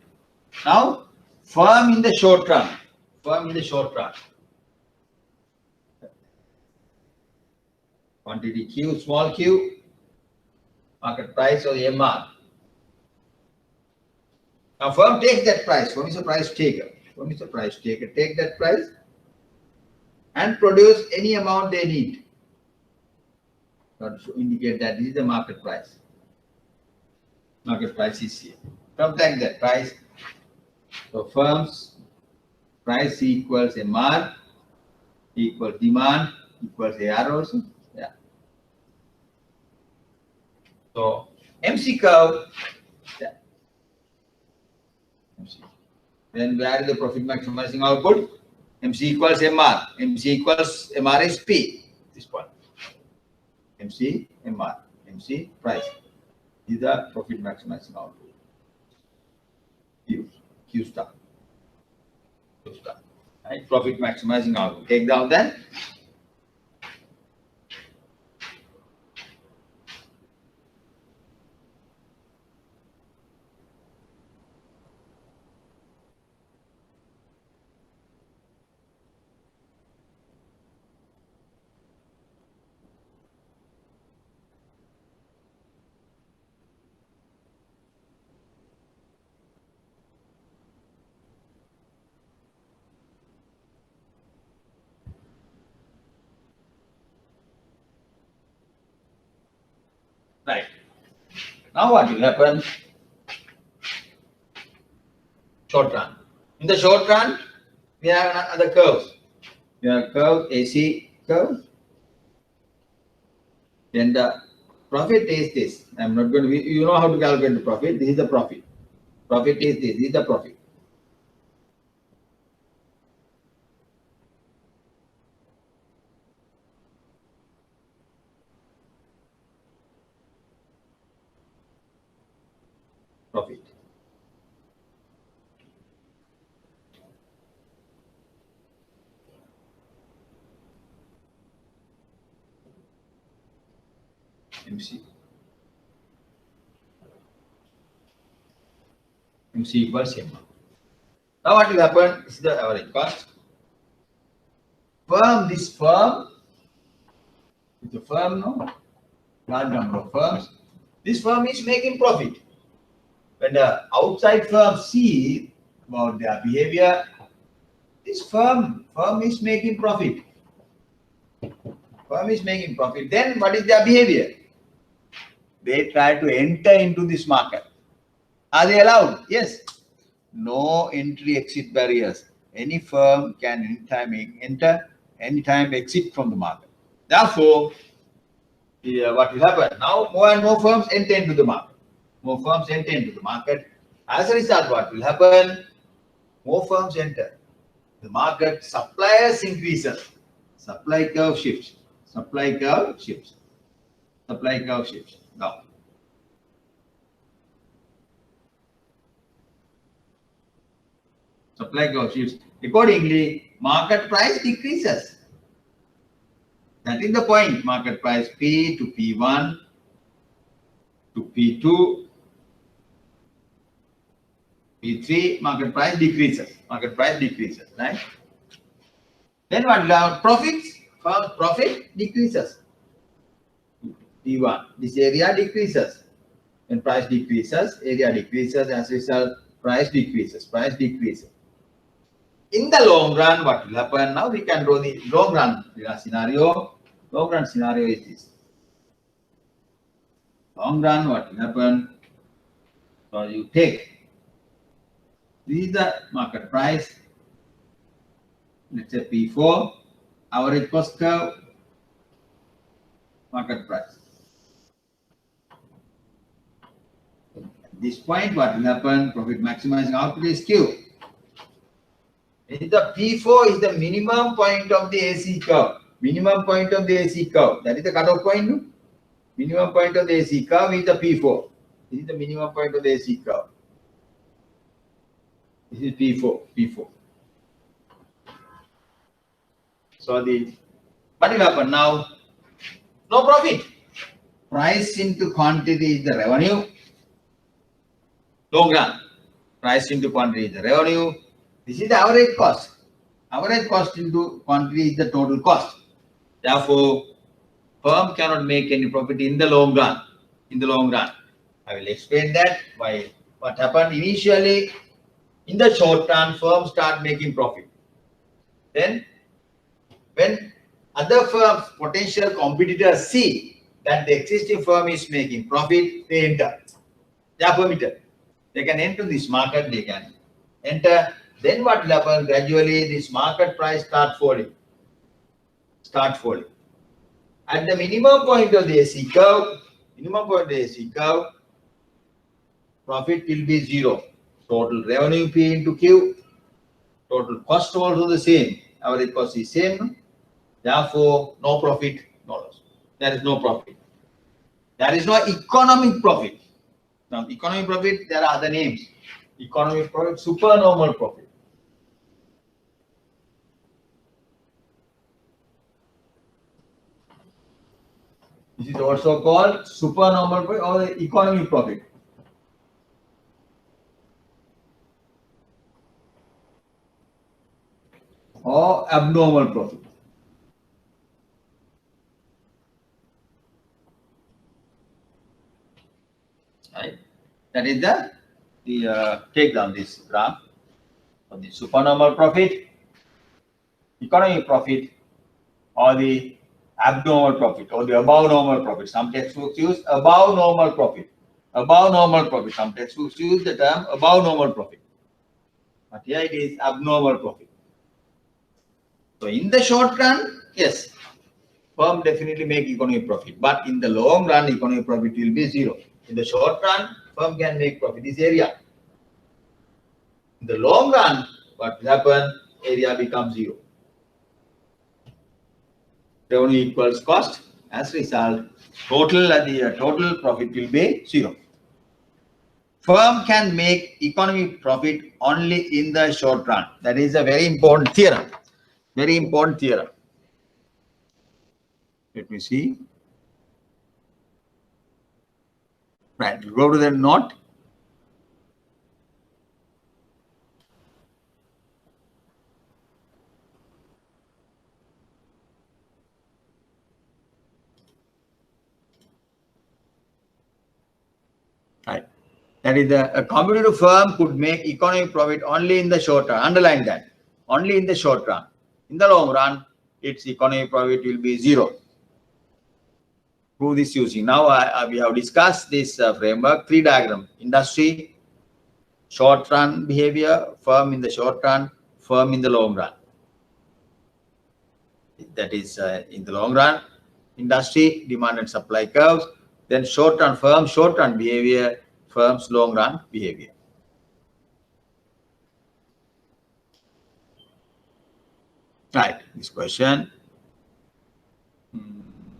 Now, firm in the short run. Quantity Q, small q, market price or the MR. Now, firm takes that price. Firm is a price taker. Take that price and produce any amount they need. To indicate that this is the market price. Market price is here. Firm takes that price. So, firm's price equals MR equals demand equals AR also. Yeah. So, MC curve. Yeah. MC. Then where is the profit maximizing output? MC equals MR. MC equals MR is P. This point. MC, MR, MC, price. These are profit maximizing output. Q star. Q star. Right? Profit maximizing output. Take down that. Right. Now what will happen? Short run. In the short run, we have other curves. We have curve, AC curve. Then the profit is this. I'm not going to be, you know how to calculate the profit. This is the profit. Profit is this. This is the profit. Profit. MC. MC equals M. Now what will happen? This is the average cost. Firm, this firm, it's a firm, no? Large number of firms. This firm is making profit. When the outside firms see about their behavior, this firm is making profit. Firm is making profit. Then what is their behavior? They try to enter into this market. Are they allowed? Yes. No entry exit barriers. Any firm can anytime enter, anytime exit from the market. Therefore, what will happen? Now more and more firms enter into the market. More firms enter into the market. As a result, what will happen? More firms enter. The market suppliers increases. Supply curve shifts. Supply curve shifts. Supply curve shifts. Now, supply curve shifts. Accordingly, market price decreases. That is the point. Market price P to P1 to P2, P3, market price decreases. Market price decreases, right? Then what will have profits? First profit decreases. P1. This area decreases. When price decreases, area decreases. As a result, price decreases. Price decreases. In the long run, what will happen? Now we can draw the long run scenario. Long run scenario is this. Long run, what will happen? So you take, this is the market price. Let's say P4, average cost curve, market price. At this point, what will happen? Profit maximizing output is Q. The P4 is the minimum point of the AC curve. Minimum point of the AC curve. That is the cutoff point. No? Minimum point of the AC curve is the P4. This is the minimum point of the AC curve. This is P4. P4. So what will happen now? No profit. Price into quantity is the revenue. Long run. Price into quantity is the revenue. This is the average cost. Average cost into quantity is the total cost. Therefore, firm cannot make any profit in the long run. In the long run. I will explain that by what happened initially. In the short run, firms start making profit. Then, when other firms, potential competitors see that the existing firm is making profit, they enter. They are permitted. They can enter this market, they can enter. Then what will happen? Gradually, this market price start falling. Start falling. At the minimum point of the AC curve, profit will be zero. Total revenue P into Q. Total cost also the same. Average cost is same. Therefore, no profit, no loss. there is no profit. There is no economic profit. Now, economic profit, there are other names. Economic profit, supernormal profit. This is also called supernormal profit or the economic profit. Or abnormal profit. Right? That is the take down this graph of the supernormal profit, economic profit, or the abnormal profit or the above normal profit. Some textbooks use above normal profit. Above normal profit. Some textbooks use the term above normal profit. But here it is abnormal profit. So in the short run, yes, firm definitely make economic profit. But in the long run, economic profit will be zero. In the short run, firm can make profit. This area. In the long run, what will happen? Area becomes zero. Revenue equals cost. As a result, total profit will be zero. Firm can make economic profit only in the short run. That is a very important theorem. Very important theorem. Let me see. Right, go to the note. Right. That is a competitive firm could make economic profit only in the short run. Underline that. Only in the short run. In the long run, its economic profit will be zero. Prove this using. Now we have discussed this framework, 3 diagram. Industry, short run behavior, firm in the short run, firm in the long run. That is in the long run, industry, demand and supply curves, then short run firm, short run behavior, firm's long run behavior. Right, this question.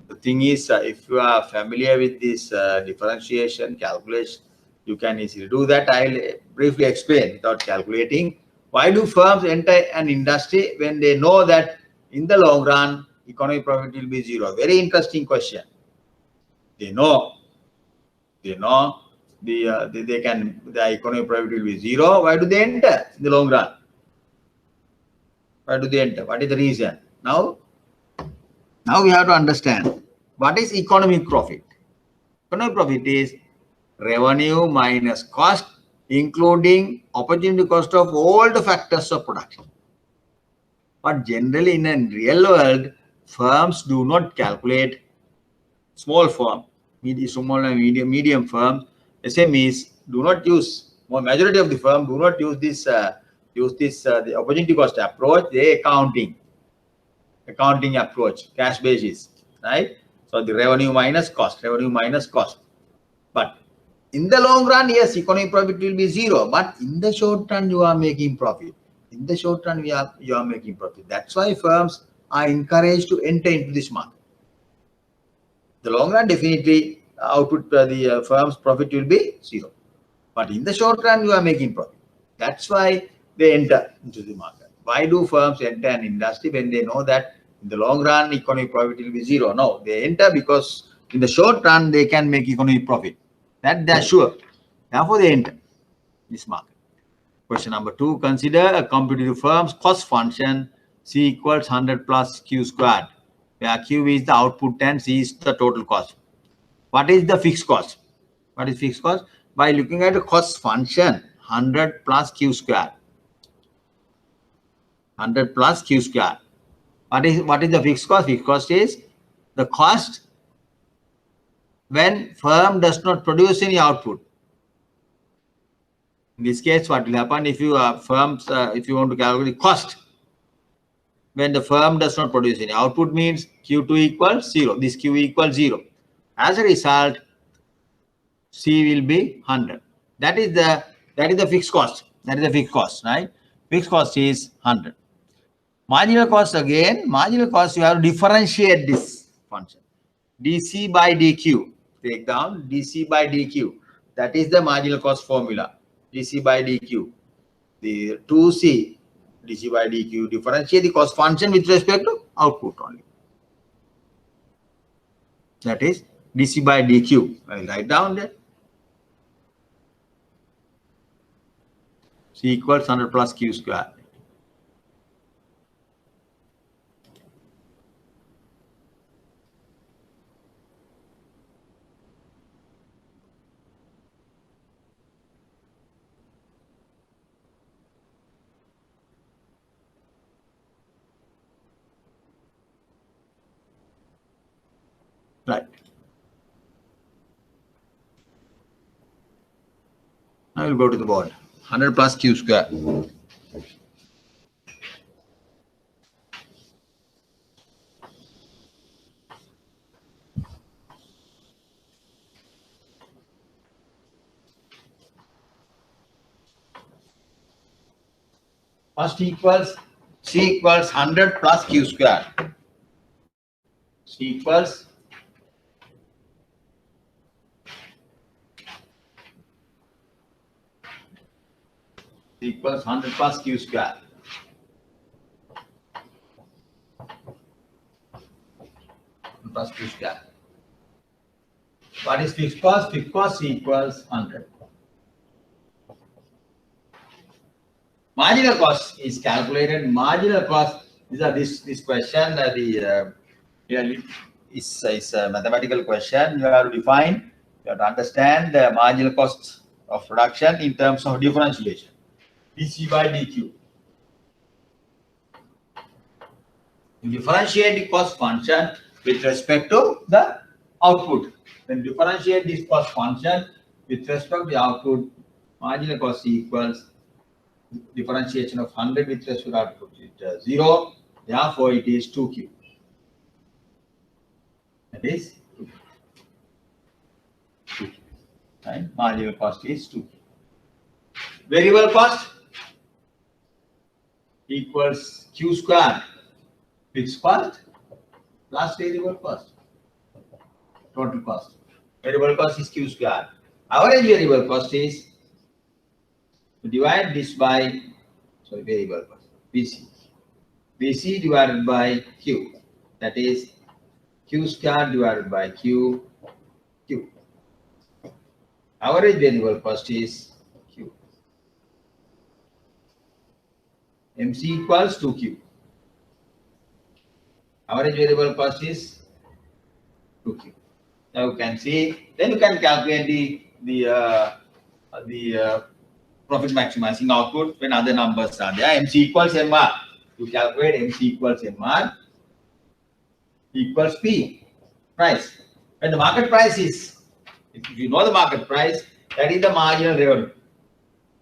The thing is, if you are familiar with this differentiation calculation, you can easily do that. I'll briefly explain without calculating. Why do firms enter an industry when they know that in the long run, economic profit will be zero? Very interesting question. They know the economic profit will be zero. Why do they enter in the long run? Why do they enter? What is the reason? Now we have to understand what is economic profit. Economic profit is revenue minus cost, including opportunity cost of all the factors of production. But generally in a real world, firms do not calculate small firm, small and medium firms, SMEs do not use, majority of the firm do not use this the opportunity cost approach. They accounting approach, cash basis, right? So the revenue minus cost. But in the long run, yes, economic profit will be zero. But in the short run, you are making profit. In the short run, you are making profit. That's why firms are encouraged to enter into this market. The long run, definitely output the firm's profit will be zero. But in the short run, you are making profit. That's why they enter into the market. Why do firms enter an industry when they know that in the long run, economic profit will be zero? No, they enter because in the short run, they can make economic profit. That they are sure. Therefore, they enter this market. Question number 2. Consider a competitive firm's cost function C equals 100 plus Q squared, where Q is the output and C is the total cost. What is the fixed cost? What is fixed cost? By looking at the cost function, 100 plus Q squared. 100 plus Q squared. What is the fixed cost? Fixed cost is the cost when firm does not produce any output. In this case, what will happen if you if you want to calculate cost when the firm does not produce any output, means Q2 equals 0. This Q equals 0. As a result, C will be 100. That is the fixed cost. That is the fixed cost, right? Fixed cost is 100. Marginal cost, again, marginal cost, you have to differentiate this function. dC by dQ. Take down dC by dQ. That is the marginal cost formula. dC by dQ. The 2C dC by dQ. Differentiate the cost function with respect to output only. That is dC by dQ. I will write down that. C equals 100 plus Q square. Right. Now we'll go to the board. 100 plus Q square. First equals C equals 100 plus Q square. C equals C equals 100 plus Q square. Plus Q square. What is fixed cost? Fixed cost C equals 100. Marginal cost is calculated. Marginal cost. This question. Is a mathematical question. You have to define. You have to understand the marginal cost of production in terms of differentiation. dC by dQ. You differentiate the cost function with respect to the output. Then differentiate this cost function with respect to the output. Marginal cost equals differentiation of 100 with respect to output. It is 0. Therefore, it is 2Q. That is 2Q. Right? Marginal cost is 2Q. Variable cost equals Q square. Fixed cost plus variable cost. Total cost. Variable cost is Q square. Average variable cost is to divide this by variable cost VC. VC divided by Q. That is Q square divided by Q. Average variable cost is Q. MC equals 2Q. Average variable cost is 2Q. Now you can see, then you can calculate the profit maximizing output when other numbers are there. MC equals MR. You calculate MC equals MR equals P, price. When the market price is, if you know the market price, that is the marginal revenue.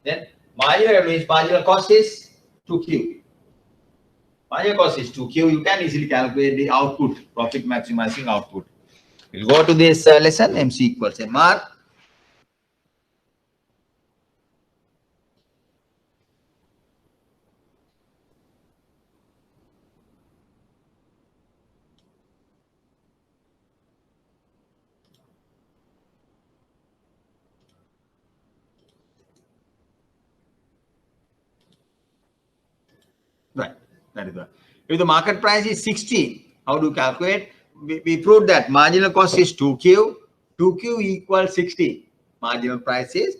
Then marginal revenue is marginal cost is 2Q. Marginal cost is 2Q. You can easily calculate the output, profit maximizing output. We'll go to this lesson. MC equals MR. Right. That is right. If the market price is 60, how do you calculate? We proved that marginal cost is 2Q. 2Q equals 60. Marginal price is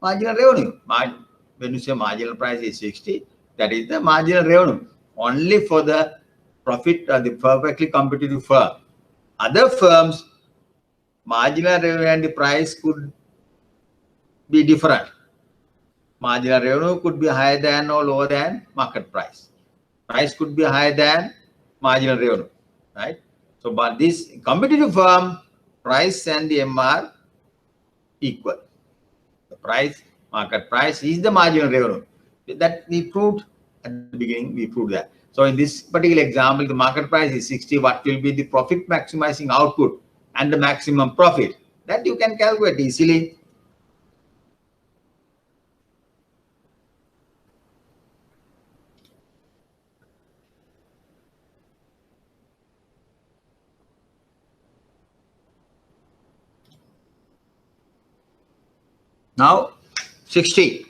marginal revenue. When you say marginal price is 60, that is the marginal revenue. Only for the profit, the perfectly competitive firm. Other firms, marginal revenue and the price could be different. Marginal revenue could be higher than or lower than market price. Price could be higher than marginal revenue, right? So, but this competitive firm, price and the MR equal. The price, market price is the marginal revenue. That we proved at the beginning, we proved that. So, in this particular example, the market price is 60. What will be the profit maximizing output and the maximum profit? That you can calculate easily. Now 60.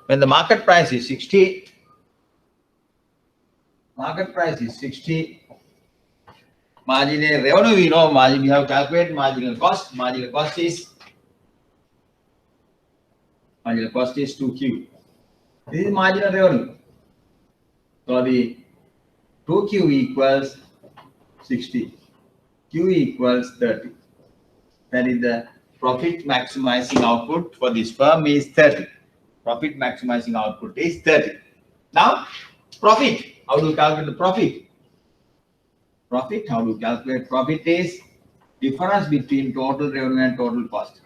When the market price is 60, marginal revenue, we know margin, we have calculated marginal cost. Marginal cost is 2Q. This is marginal revenue. So the 2Q equals 60. Q equals 30. That is the profit maximizing output for this firm is 30. Profit maximizing output is 30. Now, profit. How do you calculate the profit? Profit, how do you calculate? Profit is difference between total revenue and total cost.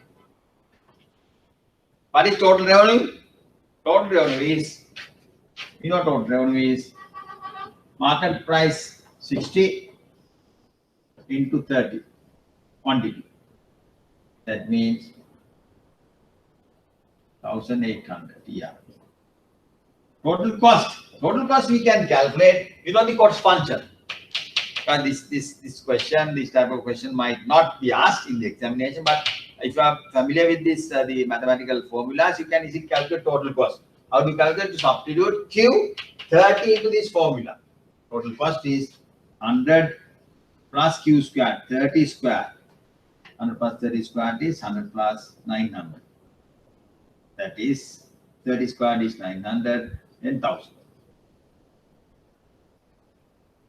What is total revenue? Total revenue is, total revenue is market price 60 into 30 quantity. That means 1,800. Yeah. Total cost we can calculate without the cost function. And this question, this type of question might not be asked in the examination, but if you are familiar with this, the mathematical formulas, you can easily calculate total cost. How do you calculate? To substitute Q 30 into this formula. Total cost is 100 plus Q squared, 30 squared. 100 plus 30 squared is 100 plus 900. That is 30 squared is 900 and 1000.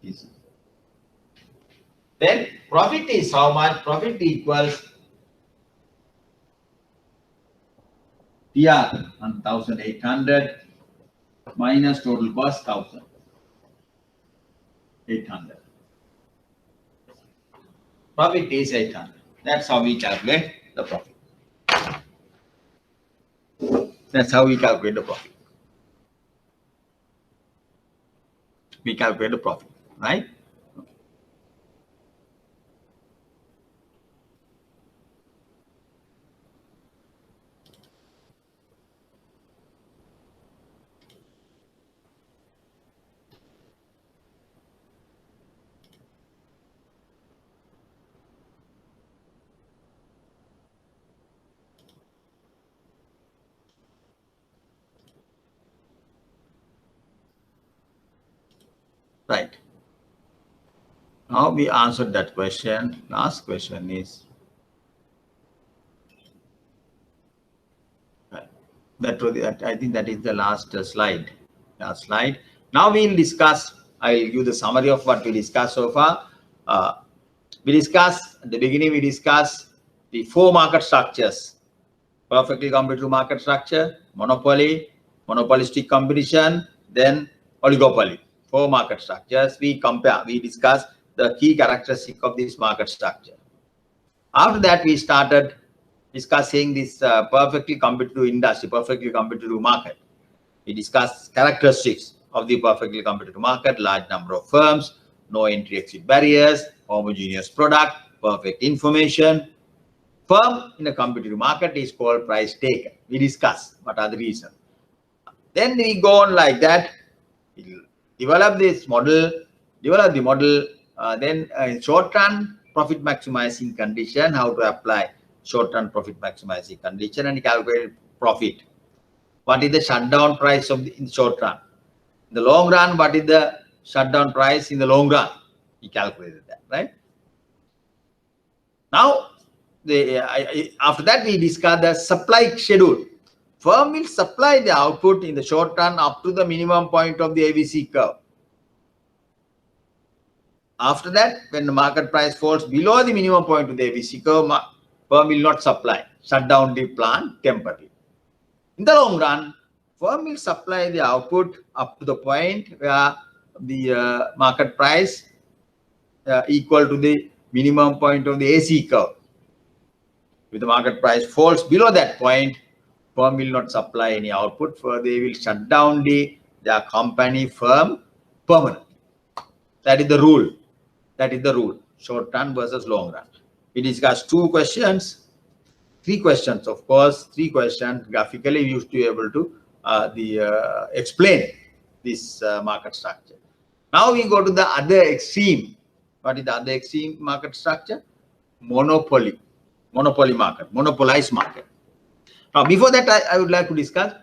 Easy. Then profit is how much? Profit equals PR 1,800 minus total cost 1,800. Profit is 800. That's how we calculate the profit. That's how we calculate the profit. We calculate the profit, right? Right. Now we answered that question. Last question is that I think that is the last slide. Now we'll discuss. I'll give the summary of what we discussed so far. We discussed at the beginning. We discussed the 4 market structures: perfectly competitive market structure, monopoly, monopolistic competition, then oligopoly. 4 market structures. We discuss the key characteristic of this market structure. After that, we started discussing this perfectly competitive industry, perfectly competitive market. We discussed characteristics of the perfectly competitive market: large number of firms, no entry exit barriers, homogeneous product, perfect information. Firm in a competitive market is called price taker. We discussed what are the reasons. Then we go on like that. Develop this model, then in short run profit maximizing condition, how to apply short run profit maximizing condition and calculate profit. What is the shutdown price of in short run? In the long run, what is the shutdown price in the long run? We calculated that, right? Now, after that we discuss the supply schedule. Firm will supply the output in the short run up to the minimum point of the ABC curve. After that, when the market price falls below the minimum point of the ABC curve, firm will not supply, shut down the plant temporarily. In the long run, firm will supply the output up to the point where the market price equal to the minimum point of the AC curve. If the market price falls below that point, firm will not supply any output, for they will shut down their company firm permanently. That is the rule. That is the rule. Short run versus long run. We discussed 2 questions, 3 questions, of course. 3 questions graphically we used to be able to explain this market structure. Now we go to the other extreme. What is the other extreme market structure? Monopoly market, monopolized market. Now, before that, I would like to discuss.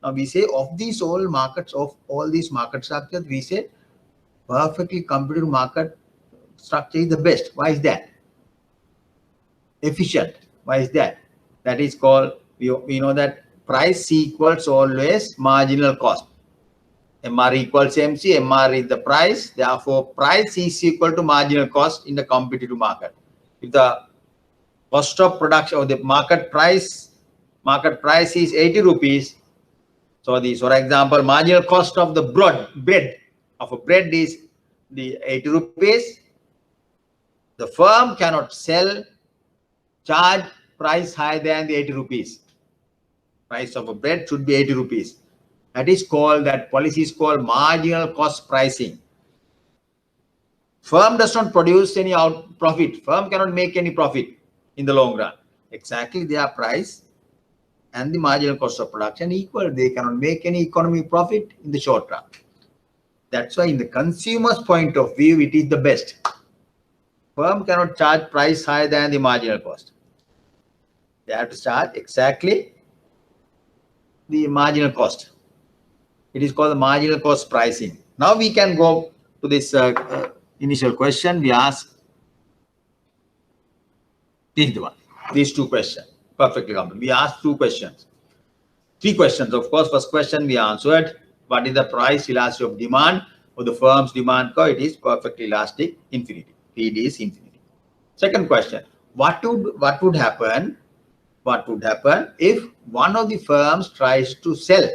Now, we say of these all markets, of all these market structures, we say perfectly competitive market structure is the best. Why is that? Efficient. Why is that? That is called, we know that price equals always marginal cost. MR equals MC, MR is the price. Therefore, price is equal to marginal cost in the competitive market. If the cost of production or the market price is 80 rupees. So the, for example, marginal cost of the bread is the 80 rupees. The firm cannot charge price higher than the 80 rupees. Price of a bread should be 80 rupees. That is called, that policy is called marginal cost pricing. Firm does not produce any profit. Firm cannot make any profit in the long run. Exactly their price and the marginal cost of production equal. They cannot make any economic profit in the short run. That's why in the consumer's point of view, it is the best. Firm cannot charge price higher than the marginal cost. They have to charge exactly the marginal cost. It is called the marginal cost pricing. Now we can go to this initial question we asked. This is the one. These two questions. Perfectly complete. We asked two questions. Three questions, of course. First question we answered. What is the price elasticity of demand for the firm's demand curve? It is perfectly elastic, infinity. PD is infinity. Second question. What would happen? What would happen if one of the firms tries to sell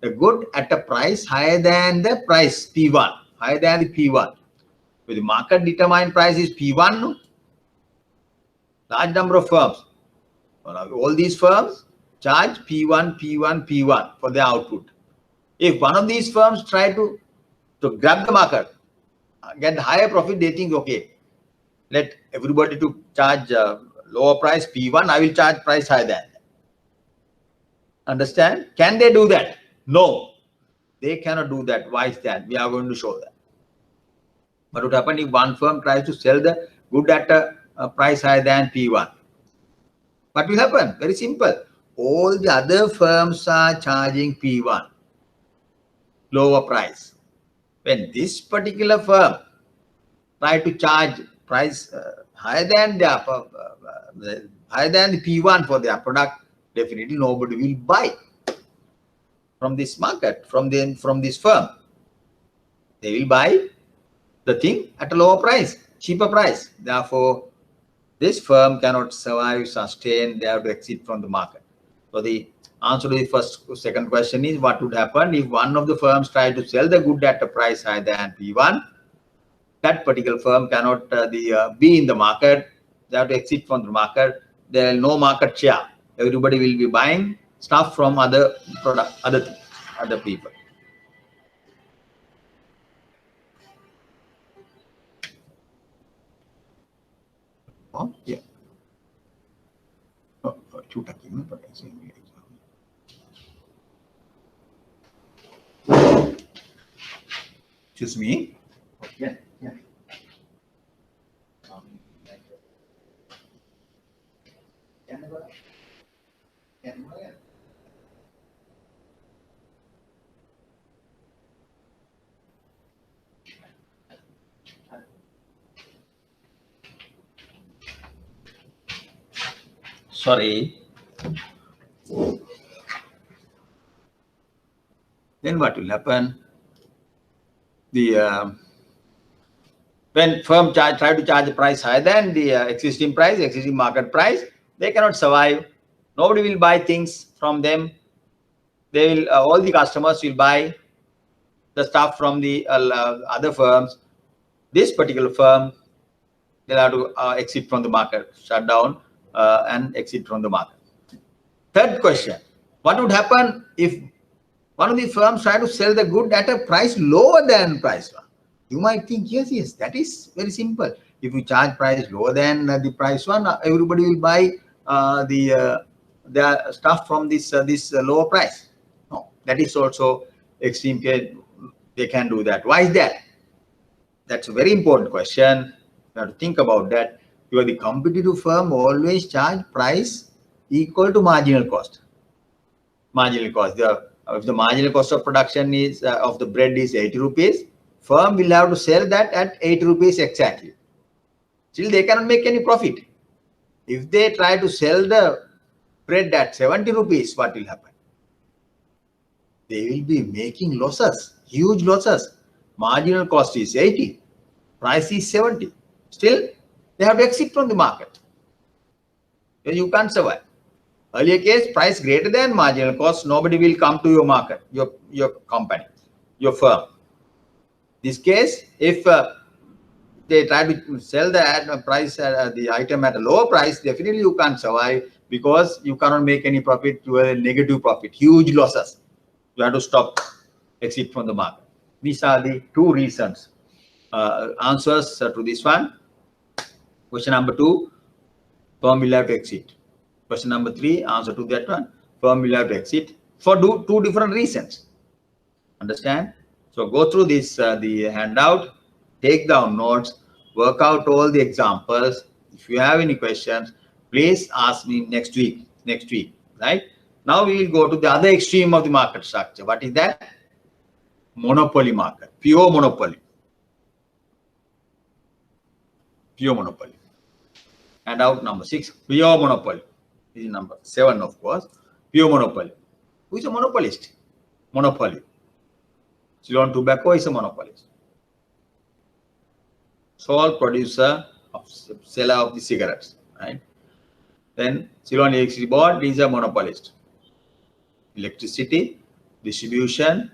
the good at a price higher than the price P1, higher than the P1? With the market determined price is P1, large number of firms. All these firms charge P1, P1, P1 for their output. If one of these firms try to grab the market, get higher profit, they think, okay, let everybody to charge lower price P1, I will charge price higher than that. Understand? Can they do that? No, they cannot do that. Why is that? We are going to show that. What would happen if one firm tries to sell the good at a price higher than P1? What will happen? Very simple. All the other firms are charging P1, lower price. When this particular firm try to charge price higher than the P1 for their product, definitely nobody will buy from this market, from this firm. They will buy the thing at a lower price, cheaper price. Therefore, this firm cannot survive, sustain. They have to exit from the market. So the answer to the second question is, what would happen if one of the firms try to sell the good at a price higher than P1? That particular firm cannot be in the market. They have to exit from the market. There is no market share. Everybody will be buying stuff from other people. Oh, yeah. Excuse me. Yeah. Sorry. Then what will happen? When firm try to charge a price higher than the existing market price, they cannot survive. Nobody will buy things from them. They will, all the customers will buy the stuff from the other firms. This particular firm, they'll have to exit from the market, shut down and exit from the market. Third question, what would happen if one of the firms try to sell the good at a price lower than price one? You might think, yes, that is very simple. If you charge price lower than the price one, everybody will buy the stuff from this lower price. No, that is also extreme case. They can do that. Why is that? That's a very important question. You have to think about that. Because the competitive firm always charge price equal to marginal cost. marginal cost. If the marginal cost of production is of the bread is 80 rupees, firm will have to sell that at 80 rupees exactly. Still, they cannot make any profit. If they try to sell the bread at 70 rupees, what will happen? They will be making losses, huge losses. Marginal cost is 80, price is 70. Still, they have to exit from the market. You can't survive. Earlier case, price greater than marginal cost, nobody will come to your market, your company, your firm. This case, if they try to sell the price the item at a lower price, definitely you can't survive because you cannot make any profit. You are a negative profit, huge losses. You have to stop, exit from the market. These are the two reasons. Answers to this one. Question number 2, firm will have to exit. Question number 3, answer to that one, firm will have to exit for two different reasons. Understand? So go through this the handout, take down notes, work out all the examples. If you have any questions, please ask me next week, right? Now we will go to the other extreme of the market structure. What is that? Monopoly market, pure monopoly. Pure monopoly. Handout number 6, pure monopoly. This is number 7, of course. Pure monopoly. Who is a monopolist? Monopoly. Ceylon Tobacco is a monopolist. Sole producer of seller of the cigarettes, right? Then Ceylon Electricity Board is a monopolist. Electricity, distribution,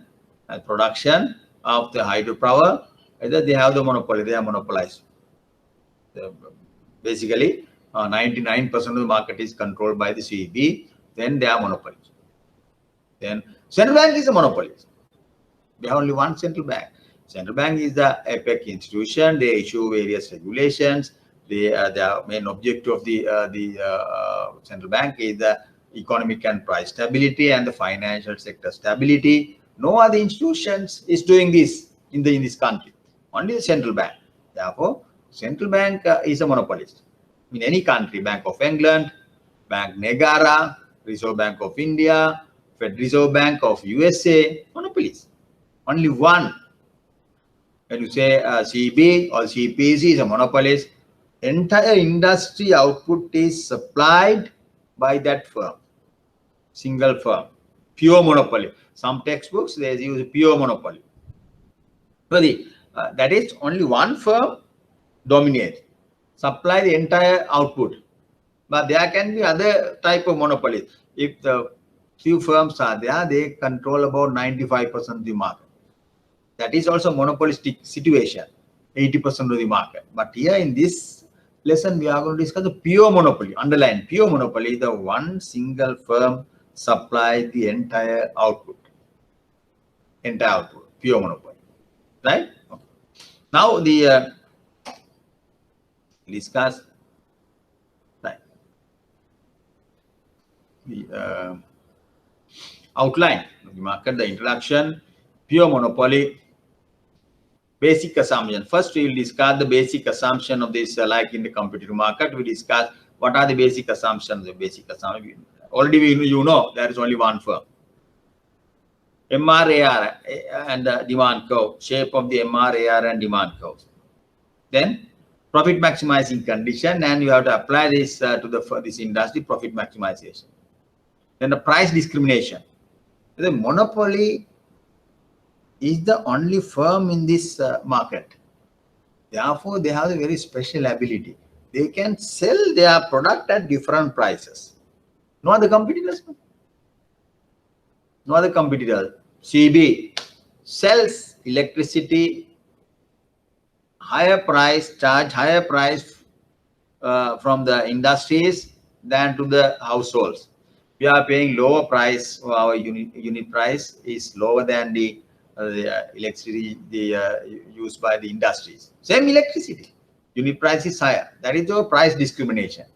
and production of the hydropower, either they have the monopoly, they are monopolized. Basically, 99% of the market is controlled by the CEB, then they are monopolies. Then central bank is a monopolist. They have only one central bank. Central bank is the APEC institution. They issue various regulations. The main objective of the central bank is the economic and price stability and the financial sector stability. No other institutions is doing this in this country. Only the central bank. Therefore, central bank is a monopolist. In any country, Bank of England, Bank Negara, Reserve Bank of India, Federal Reserve Bank of USA, monopolies. Only one. When you say CB or CPC is a monopolist, entire industry output is supplied by that firm, single firm, pure monopoly. Some textbooks, they use pure monopoly. So that is only one firm dominates, supply the entire output. But there can be other type of monopolies. If the few firms are there, they control about 95% of the market. That is also monopolistic situation, 80% of the market. But here in this lesson, we are going to discuss the pure monopoly. Underline, pure monopoly, the one single firm supplies the entire output. Pure monopoly. Right? Okay. Now the discuss the outline of the market, the introduction, pure monopoly, basic assumption. First, we will discuss the basic assumption of this, like in the competitive market. We discuss what are the basic assumptions. The basic assumption. Already you know there is only one firm. MRAR and demand curve, shape of the MRAR and demand curve. Then profit maximizing condition, and you have to apply this to this industry, profit maximization. Then the price discrimination. The monopoly is the only firm in this market. Therefore, they have a very special ability. They can sell their product at different prices. No other competitors. No other competitor. CB sells electricity higher price, charge higher price from the industries than to the households. We are paying lower price. Our unit price is lower than the electricity used by the industries. Same electricity, unit price is higher. That is your price discrimination.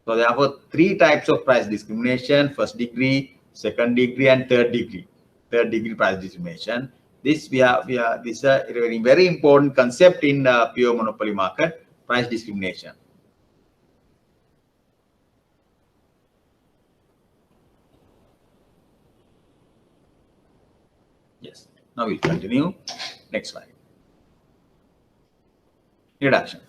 So there are 3 types of price discrimination: first degree, second degree, and third degree. Third degree price discrimination. This is a very important concept in pure monopoly market, price discrimination. Now we'll continue. Next slide. Introduction.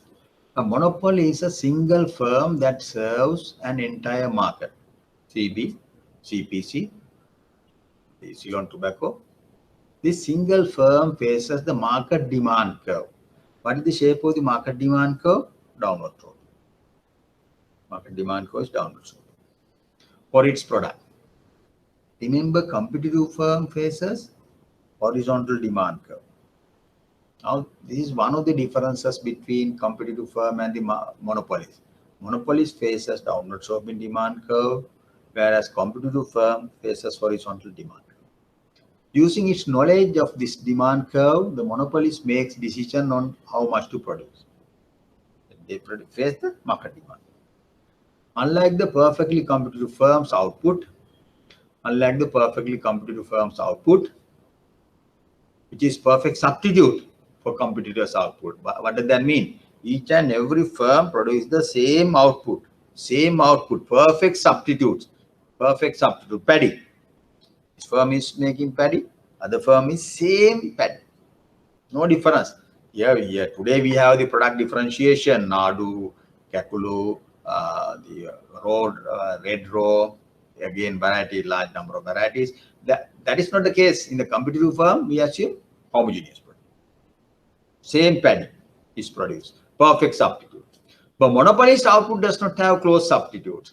A monopoly is a single firm that serves an entire market. CB, CPC, the Ceylon Tobacco. This single firm faces the market demand curve. What is the shape of the market demand curve? Downward slope. Market demand curve is downward slope for its product. Remember, competitive firm faces horizontal demand curve. Now, this is one of the differences between competitive firm and the monopolies. Monopolies faces downward slope in demand curve, whereas competitive firm faces horizontal demand curve. Using its knowledge of this demand curve, the monopolist makes decision on how much to produce. They face the market demand. Unlike the perfectly competitive firm's output, which is perfect substitute for competitors' output. What does that mean? Each and every firm produces the same output, perfect substitute, paddy. This firm is making paddy, other firm is same paddy. No difference. Here, today we have the product differentiation, Nadu, Kakulu, the road, red row, again variety, large number of varieties. That is not the case. In the competitive firm, we assume homogeneous product. Same paddy is produced, perfect substitute. But monopolist output does not have close substitute.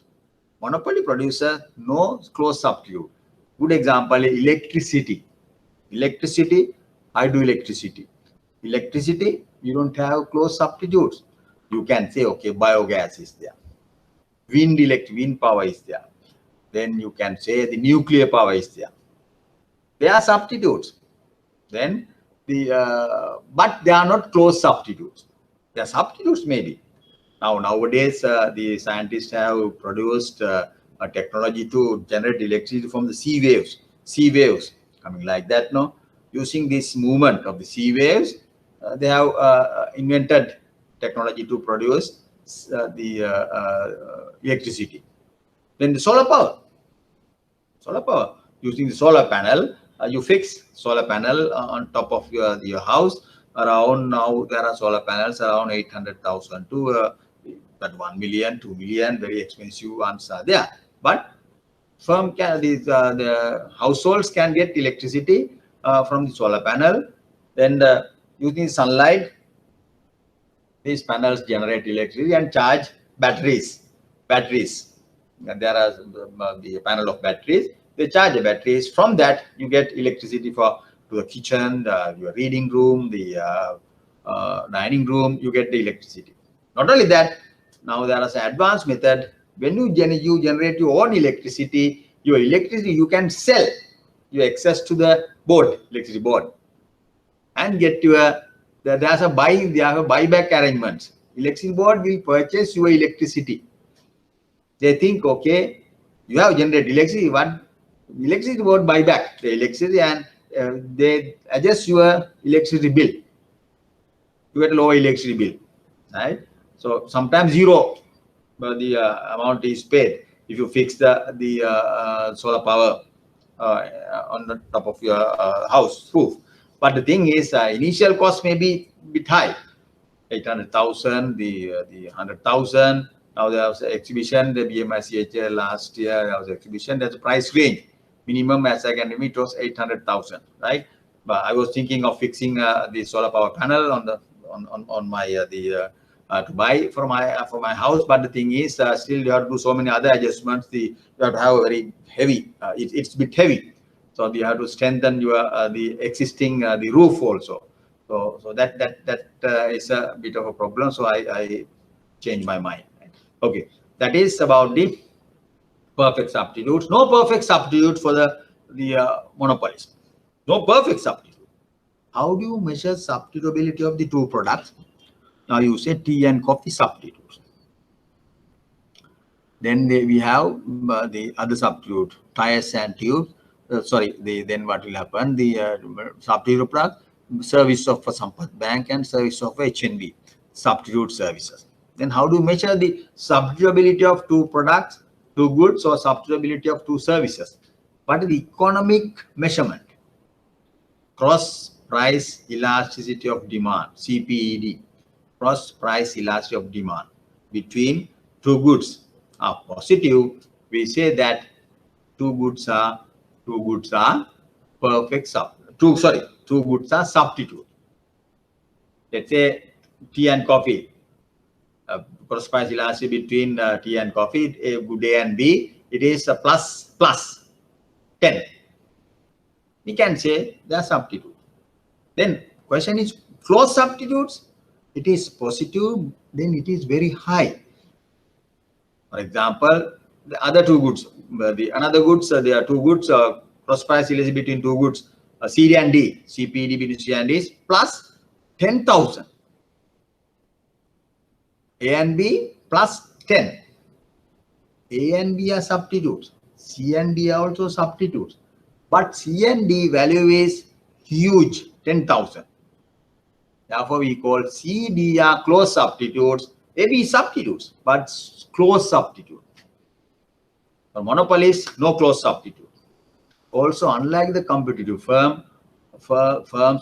Monopoly producer, no close substitute. Good example, electricity. Hydroelectricity. Electricity, you don't have close substitutes. You can say, okay, biogas is there. Wind power is there. Then you can say the nuclear power is there. They are substitutes. Then but they are not close substitutes. They are substitutes maybe. Nowadays, the scientists have produced a technology to generate electricity from the sea waves coming like that. No, using this movement of the sea waves, they have invented technology to produce the electricity. Then the solar power, using the solar panel, you fix solar panel on top of your house. Around now there are solar panels around 800,000 to that 1 million, 2 million, very expensive ones are there. But firm can the households can get electricity from the solar panel. Then using sunlight, these panels generate electricity and charge batteries. There are the panel of batteries. They charge the batteries. From that, you get electricity to the kitchen, your reading room, the dining room. You get the electricity. Not only that, now there is an advanced method. When you generate your own electricity, you can sell your excess to the electricity board, and get your. There's a buyback arrangements. Electricity board will purchase your electricity. They think, okay, you have generated electricity, but electricity board buy back the electricity, and they adjust your electricity bill. You get a lower electricity bill, right? So sometimes zero, but the amount is paid if you fix the solar power on the top of your house roof. But the thing is, initial cost may be a bit high, 800,000, the 100,000. Now there was an exhibition, the BMICHL last year, there was an exhibition. There's a price range. Minimum, as I can remember, it was 800,000, right? But I was thinking of fixing the solar power panel on my to buy for my house. But the thing is, still you have to do so many other adjustments. You have to have a very heavy. It's a bit heavy, so you have to strengthen your the existing the roof also. So that is a bit of a problem. So I changed my mind. Okay, that is about the perfect substitutes. No perfect substitute for the monopolist. No perfect substitute. How do you measure substitutability of the two products? Now you say tea and coffee substitutes. Then we have the other substitute, tires and tubes. Then what will happen? The substitute product, service of Sampath Bank and service of HNB, substitute services. Then how do you measure the substitutability of two products, two goods, or substitutability of two services? What is the economic measurement? cross price elasticity of demand, CPED, cross price elasticity of demand between two goods are positive, we say that two goods are perfect two goods are substitute. Let's say tea and coffee, cross price elasticity between tea and coffee, good A and B, it is a plus 10. We can say they are substitute. Then question is close substitutes. It is positive, then it is very high. For example, the other two goods, there are two goods, cross price elasticity between two goods, C and D, CPD between C and D is plus 10,000. A and B plus 10. A and B are substitutes. C and D are also substitutes. But C and D value is huge, 10,000. Therefore, we call C, D are close substitutes. A, B substitutes, but close substitute. For monopolies, no close substitute. Also, unlike the competitive firm's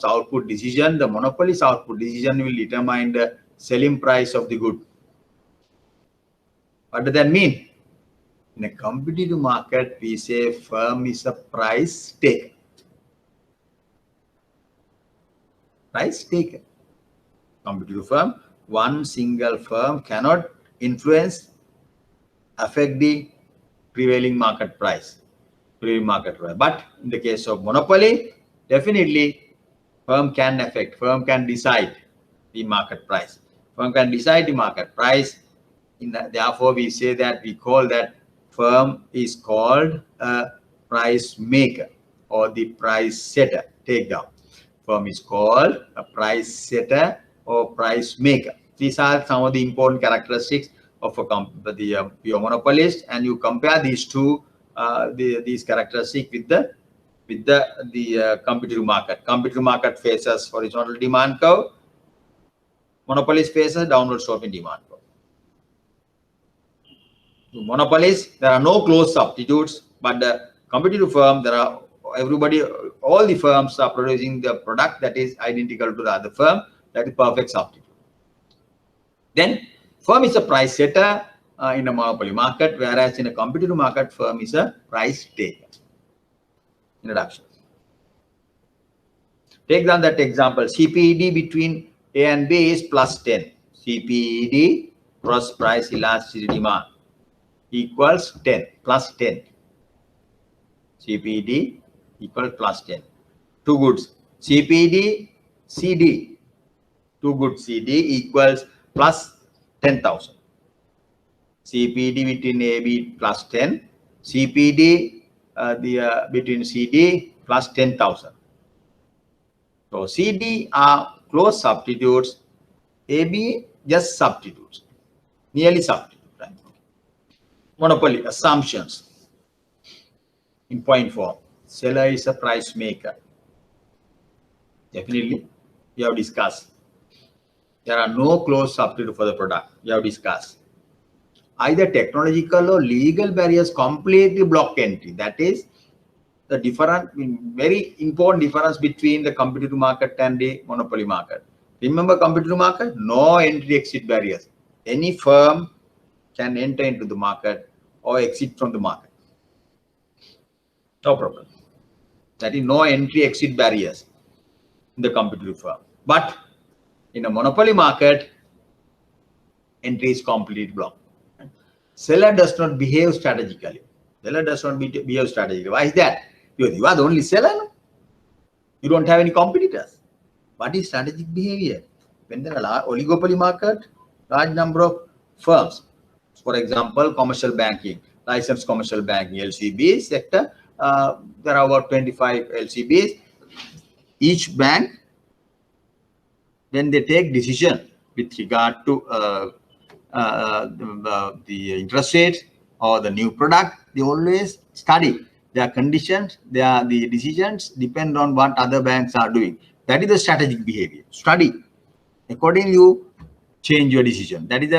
output decision, the monopoly's output decision will determine the selling price of the good. What does that mean? In a competitive market, we say firm is a price taker. Price taker. Competitive firm, one single firm cannot affect the prevailing market price. But in the case of monopoly, definitely firm can decide the market price. Firm can decide the market price. Therefore, we say that we call that firm is called a price maker or the price setter. Take down. Firm is called a price setter or price maker. These are some of the important characteristics of the pure monopolist, and you compare these two these characteristics with the competitive market. Competitive market faces horizontal demand curve. Monopolist faces downward sloping demand curve. So monopolies, there are no close substitutes, but the competitive firm, all the firms are producing the product that is identical to the other firm, that is perfect substitute. Then firm is a price setter in a monopoly market, whereas in a competitive market, firm is a price taker. Introduction. Take down that example. CPED between A and B is plus 10. CPED cross price elasticity demand equals 10, plus 10. CPED equals plus 10. Two goods. CPED, CD. Two goods CD equals plus 10,000. CPD between AB plus 10. CPD between CD plus 10,000. So CD are close substitutes. AB just substitutes. Nearly substitute. Right? Monopoly assumptions. In point 4, seller is a price maker. Definitely, we have discussed. There are no close substitute for the product. We have discussed. Either technological or legal barriers completely block entry. That is the very important difference between the competitive market and the monopoly market. Remember, competitive market, no entry exit barriers. Any firm can enter into the market or exit from the market. No problem. That is no entry exit barriers in the competitive firm. But in a monopoly market, entry is completely blocked. Seller does not behave strategically. Seller does not behave strategically. Why is that? Because you are the only seller. You don't have any competitors. What is strategic behavior? When there are oligopoly market, large number of firms. For example, commercial banking, licensed commercial banking, LCB sector, there are about 25 LCBs. Each bank, when they take decision with regard to the interest rates or the new product, they always study their conditions. The decisions depend on what other banks are doing. That is the strategic behavior. Study. Accordingly, you change your decision. That is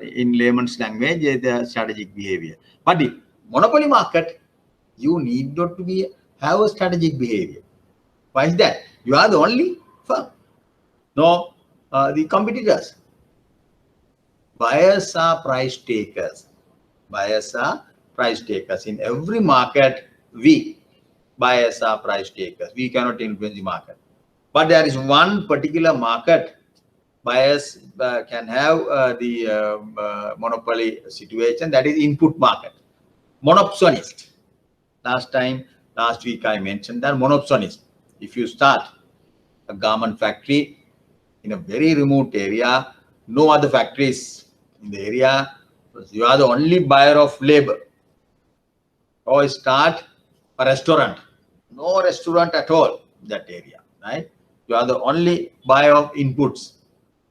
in layman's language, the strategic behavior. But in monopoly market, you need not to have a strategic behavior. Why is that? You are the only firm. No, the competitors. Buyers are price takers. Buyers are price takers. In every market, buyers are price takers. We cannot influence the market. But there is one particular market, buyers can have the monopoly situation, that is input market. Monopsonist. Last week I mentioned that monopsonist. If you start a garment factory in a very remote area, no other factories in the area, you are the only buyer of labor. Or start a restaurant, no restaurant at all in that area, right? You are the only buyer of inputs,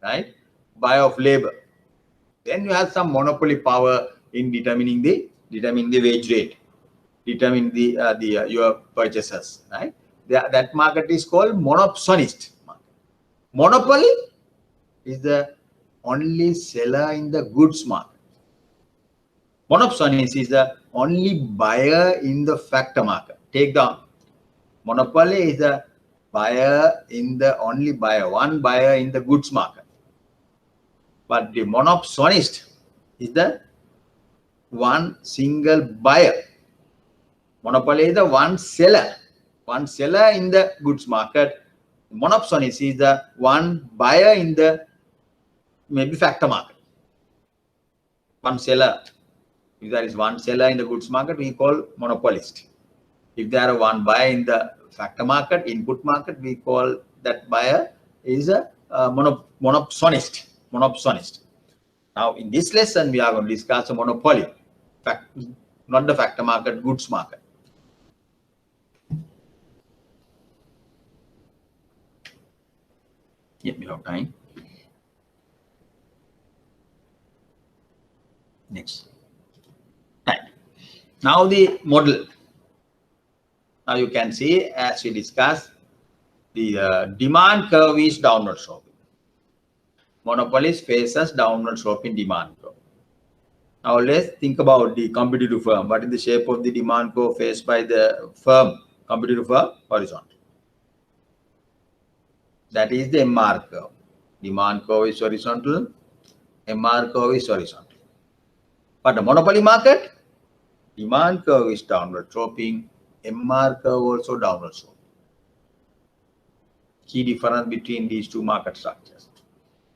right? Buyer of labor. Then you have some monopoly power in determining the wage rate, determine the your purchases, right? That market is called monopsonist market. Monopoly is the only seller in the goods market. Monopsonist is the only buyer in the factor market. Take down. Monopoly is the buyer in the only buyer, one buyer in the goods market. But the monopsonist is the one single buyer. Monopoly is the one seller in the goods market. Monopsonist is the one buyer in the maybe factor market. One seller. If there is one seller in the goods market, we call monopolist. If there are one buyer in the factor market, input market, we call that buyer is a monopsonist. Now, in this lesson, we are going to discuss a monopoly, not the factor market, goods market. Yeah, we have time. Next. Right. Now the model. Now you can see, as we discussed, the demand curve is downward sloping. Monopolist faces downward sloping demand curve. Now let's think about the competitive firm. What is the shape of the demand curve faced by the firm, competitive firm? Horizontal. That is the MR curve. Demand curve is horizontal. MR curve is horizontal. But the monopoly market, demand curve is downward sloping. MR curve also downward sloping. Key difference between these two market structures.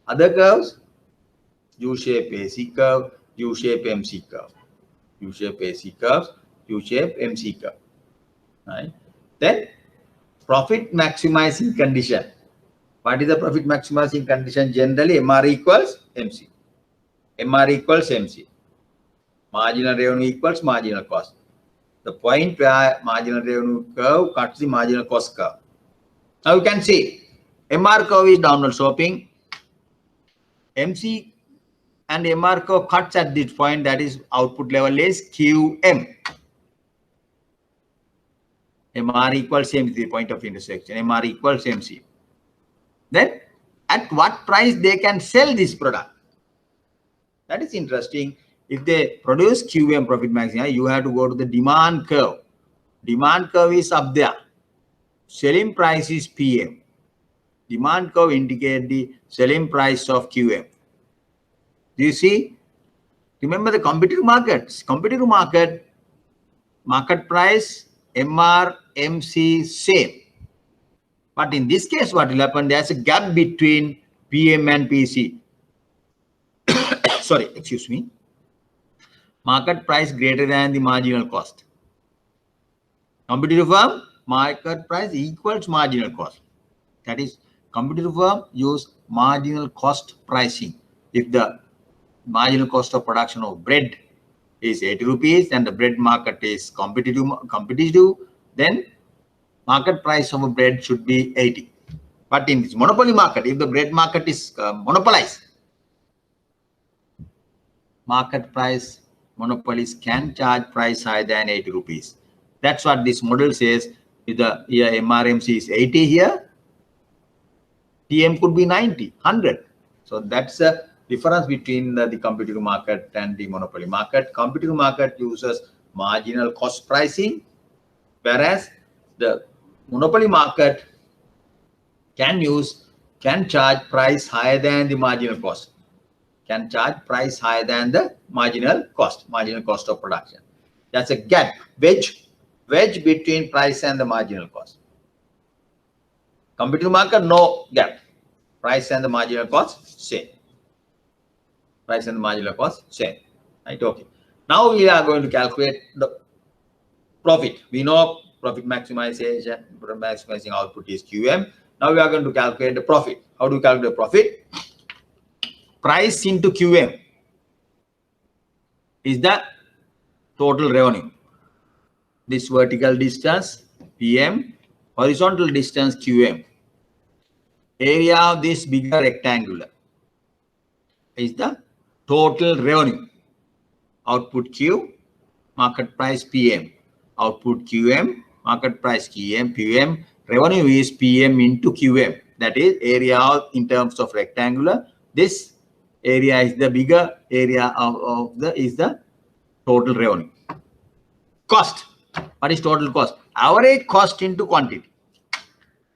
Other curves, U-shape AC curve, U-shape MC curve. U-shape AC curves, U-shape MC curve. Right? Then profit maximizing condition. What is the profit maximizing condition? Generally, MR equals MC. MR equals MC. Marginal revenue equals marginal cost. The point where marginal revenue curve cuts the marginal cost curve. Now you can see MR curve is downward sloping. MC and MR curve cuts at this point, that is output level is QM. MR equals MC, the point of intersection. MR equals MC. Then at what price they can sell this product? That is interesting. If they produce QM, profit maximum, you have to go to the demand curve. Demand curve is up there. Selling price is PM. Demand curve indicates the selling price of QM. Do you see? Remember the competitive markets. Competitive market price, MR, MC, same. But in this case, what will happen? There's a gap between PM and PC. Sorry, excuse me. Market price greater than the marginal cost. Competitive firm, market price equals marginal cost. That is, competitive firm use marginal cost pricing. If the marginal cost of production of bread is 80 rupees and the bread market is competitive, then market price of a bread should be 80. But in this monopoly market, if the bread market is monopolized, market price monopolies can charge price higher than 80 rupees. That's what this model says. If the here MRMC is 80 here, PM could be 90, 100. So that's the difference between the competitive market and the monopoly market. Competitive market uses marginal cost pricing, whereas the monopoly market can charge price higher than the marginal cost. Can charge price higher than the marginal cost of production. That's a gap, wedge between price and the marginal cost. Competitive market, no gap. Price and the marginal cost, same. Price and the marginal cost, same. Right? Okay. Now we are going to calculate the profit. We know profit maximization, maximizing output is QM. Now we are going to calculate the profit. How do we calculate the profit? Price into QM is the total revenue. This vertical distance PM, horizontal distance QM. Area of this bigger rectangular is the total revenue. Output Q, market price PM. Output QM, market price PM. Revenue is PM into QM. That is area in terms of rectangular. This area is the bigger area is the total revenue. Cost. What is total cost? Average cost into quantity.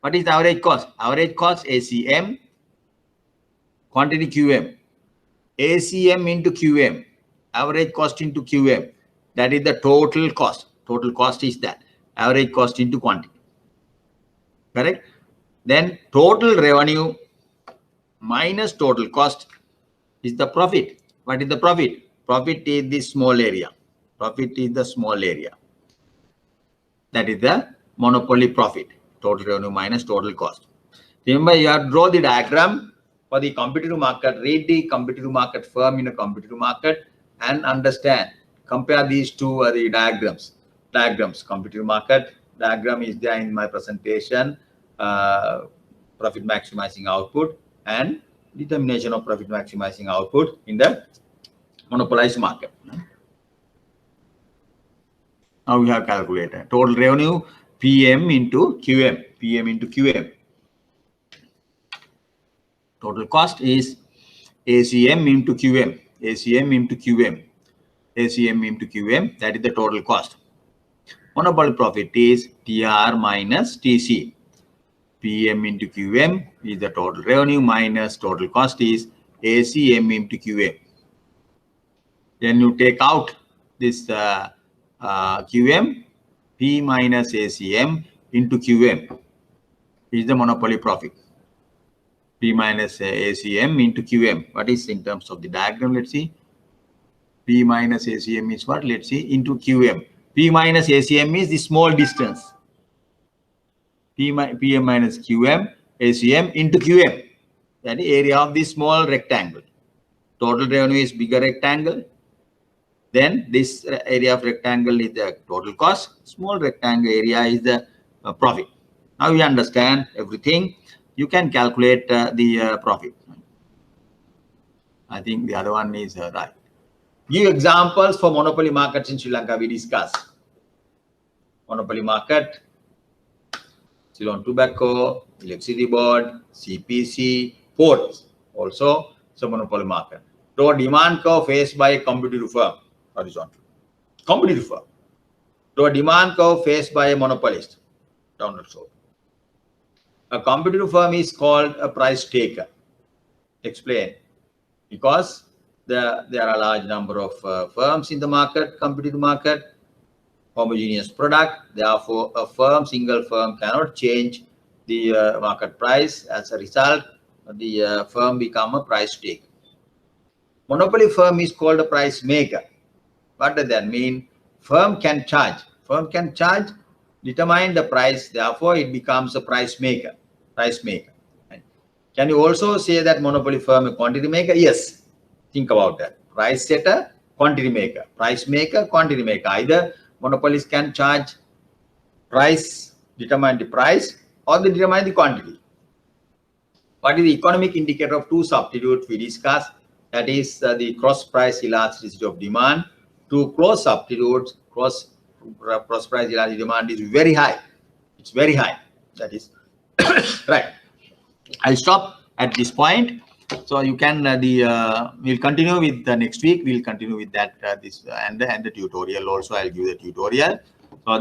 What is the average cost? Average cost ACM, quantity QM. ACM into QM. Average cost into QM. That is the total cost. Total cost is that. Average cost into quantity. Correct? Then total revenue minus total cost is the profit. What is the profit? Profit is this small area. Profit is the small area. That is the monopoly profit. Total revenue minus total cost. Remember, you have to draw the diagram for the competitive market. Read the competitive market firm in a competitive market and understand. Compare these two the diagrams. Competitive market diagram is there in my presentation. Profit maximizing output and determination of profit maximizing output in the monopolized market. Now we have calculated total revenue PM into QM. Total cost is ACM into QM. That is the total cost. Monopoly profit is TR minus TC. PM into QM is the total revenue minus total cost is ACM into QM. Then you take out this QM, P minus ACM into QM is the monopoly profit. P minus ACM into QM. What is in terms of the diagram? Let's see. P minus ACM is what? Let's see. Into QM. P minus ACM is the small distance. PM minus QM, ACM into QM. That is area of this small rectangle. Total revenue is bigger rectangle. Then this area of rectangle is the total cost. Small rectangle area is the profit. Now you understand everything. You can calculate the profit. I think the other one is right. Give examples for monopoly markets in Sri Lanka we discussed. Monopoly market, Ceylon Tobacco, Electricity Board, CPC, ports. Also, it's a monopoly market. So demand curve faced by a competitive firm, horizontal. Competitive firm. So demand curve faced by a monopolist, downward slope. A competitive firm is called a price taker. Explain. Because there are a large number of firms in the market, competitive market, homogeneous product. Therefore, a single firm cannot change the market price. As a result, the firm become a price taker. Monopoly firm is called a price maker. What does that mean? Firm can charge. Firm can charge, determine the price. Therefore, it becomes a price maker. Price maker. Right? Can you also say that monopoly firm a quantity maker? Yes. Think about that. Price setter, quantity maker. Price maker, quantity maker. Either monopolists can charge price, determine the price, or they determine the quantity. What is the economic indicator of two substitutes we discussed? That is the cross price elasticity of demand. Two cross substitutes, cross price elasticity demand is very high. It's very high. That is right. I'll stop at this point. So you can we'll continue with the next week. We'll continue with that and the tutorial also. I'll give the tutorial. So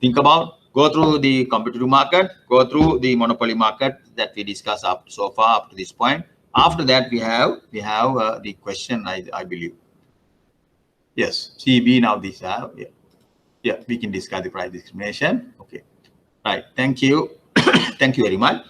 think about go through the competitive market, go through the monopoly market that we discussed up so far up to this point. After that, we have the question, I believe. Yes, CB now this yeah, we can discuss the price discrimination. Okay, right. Thank you. Thank you very much.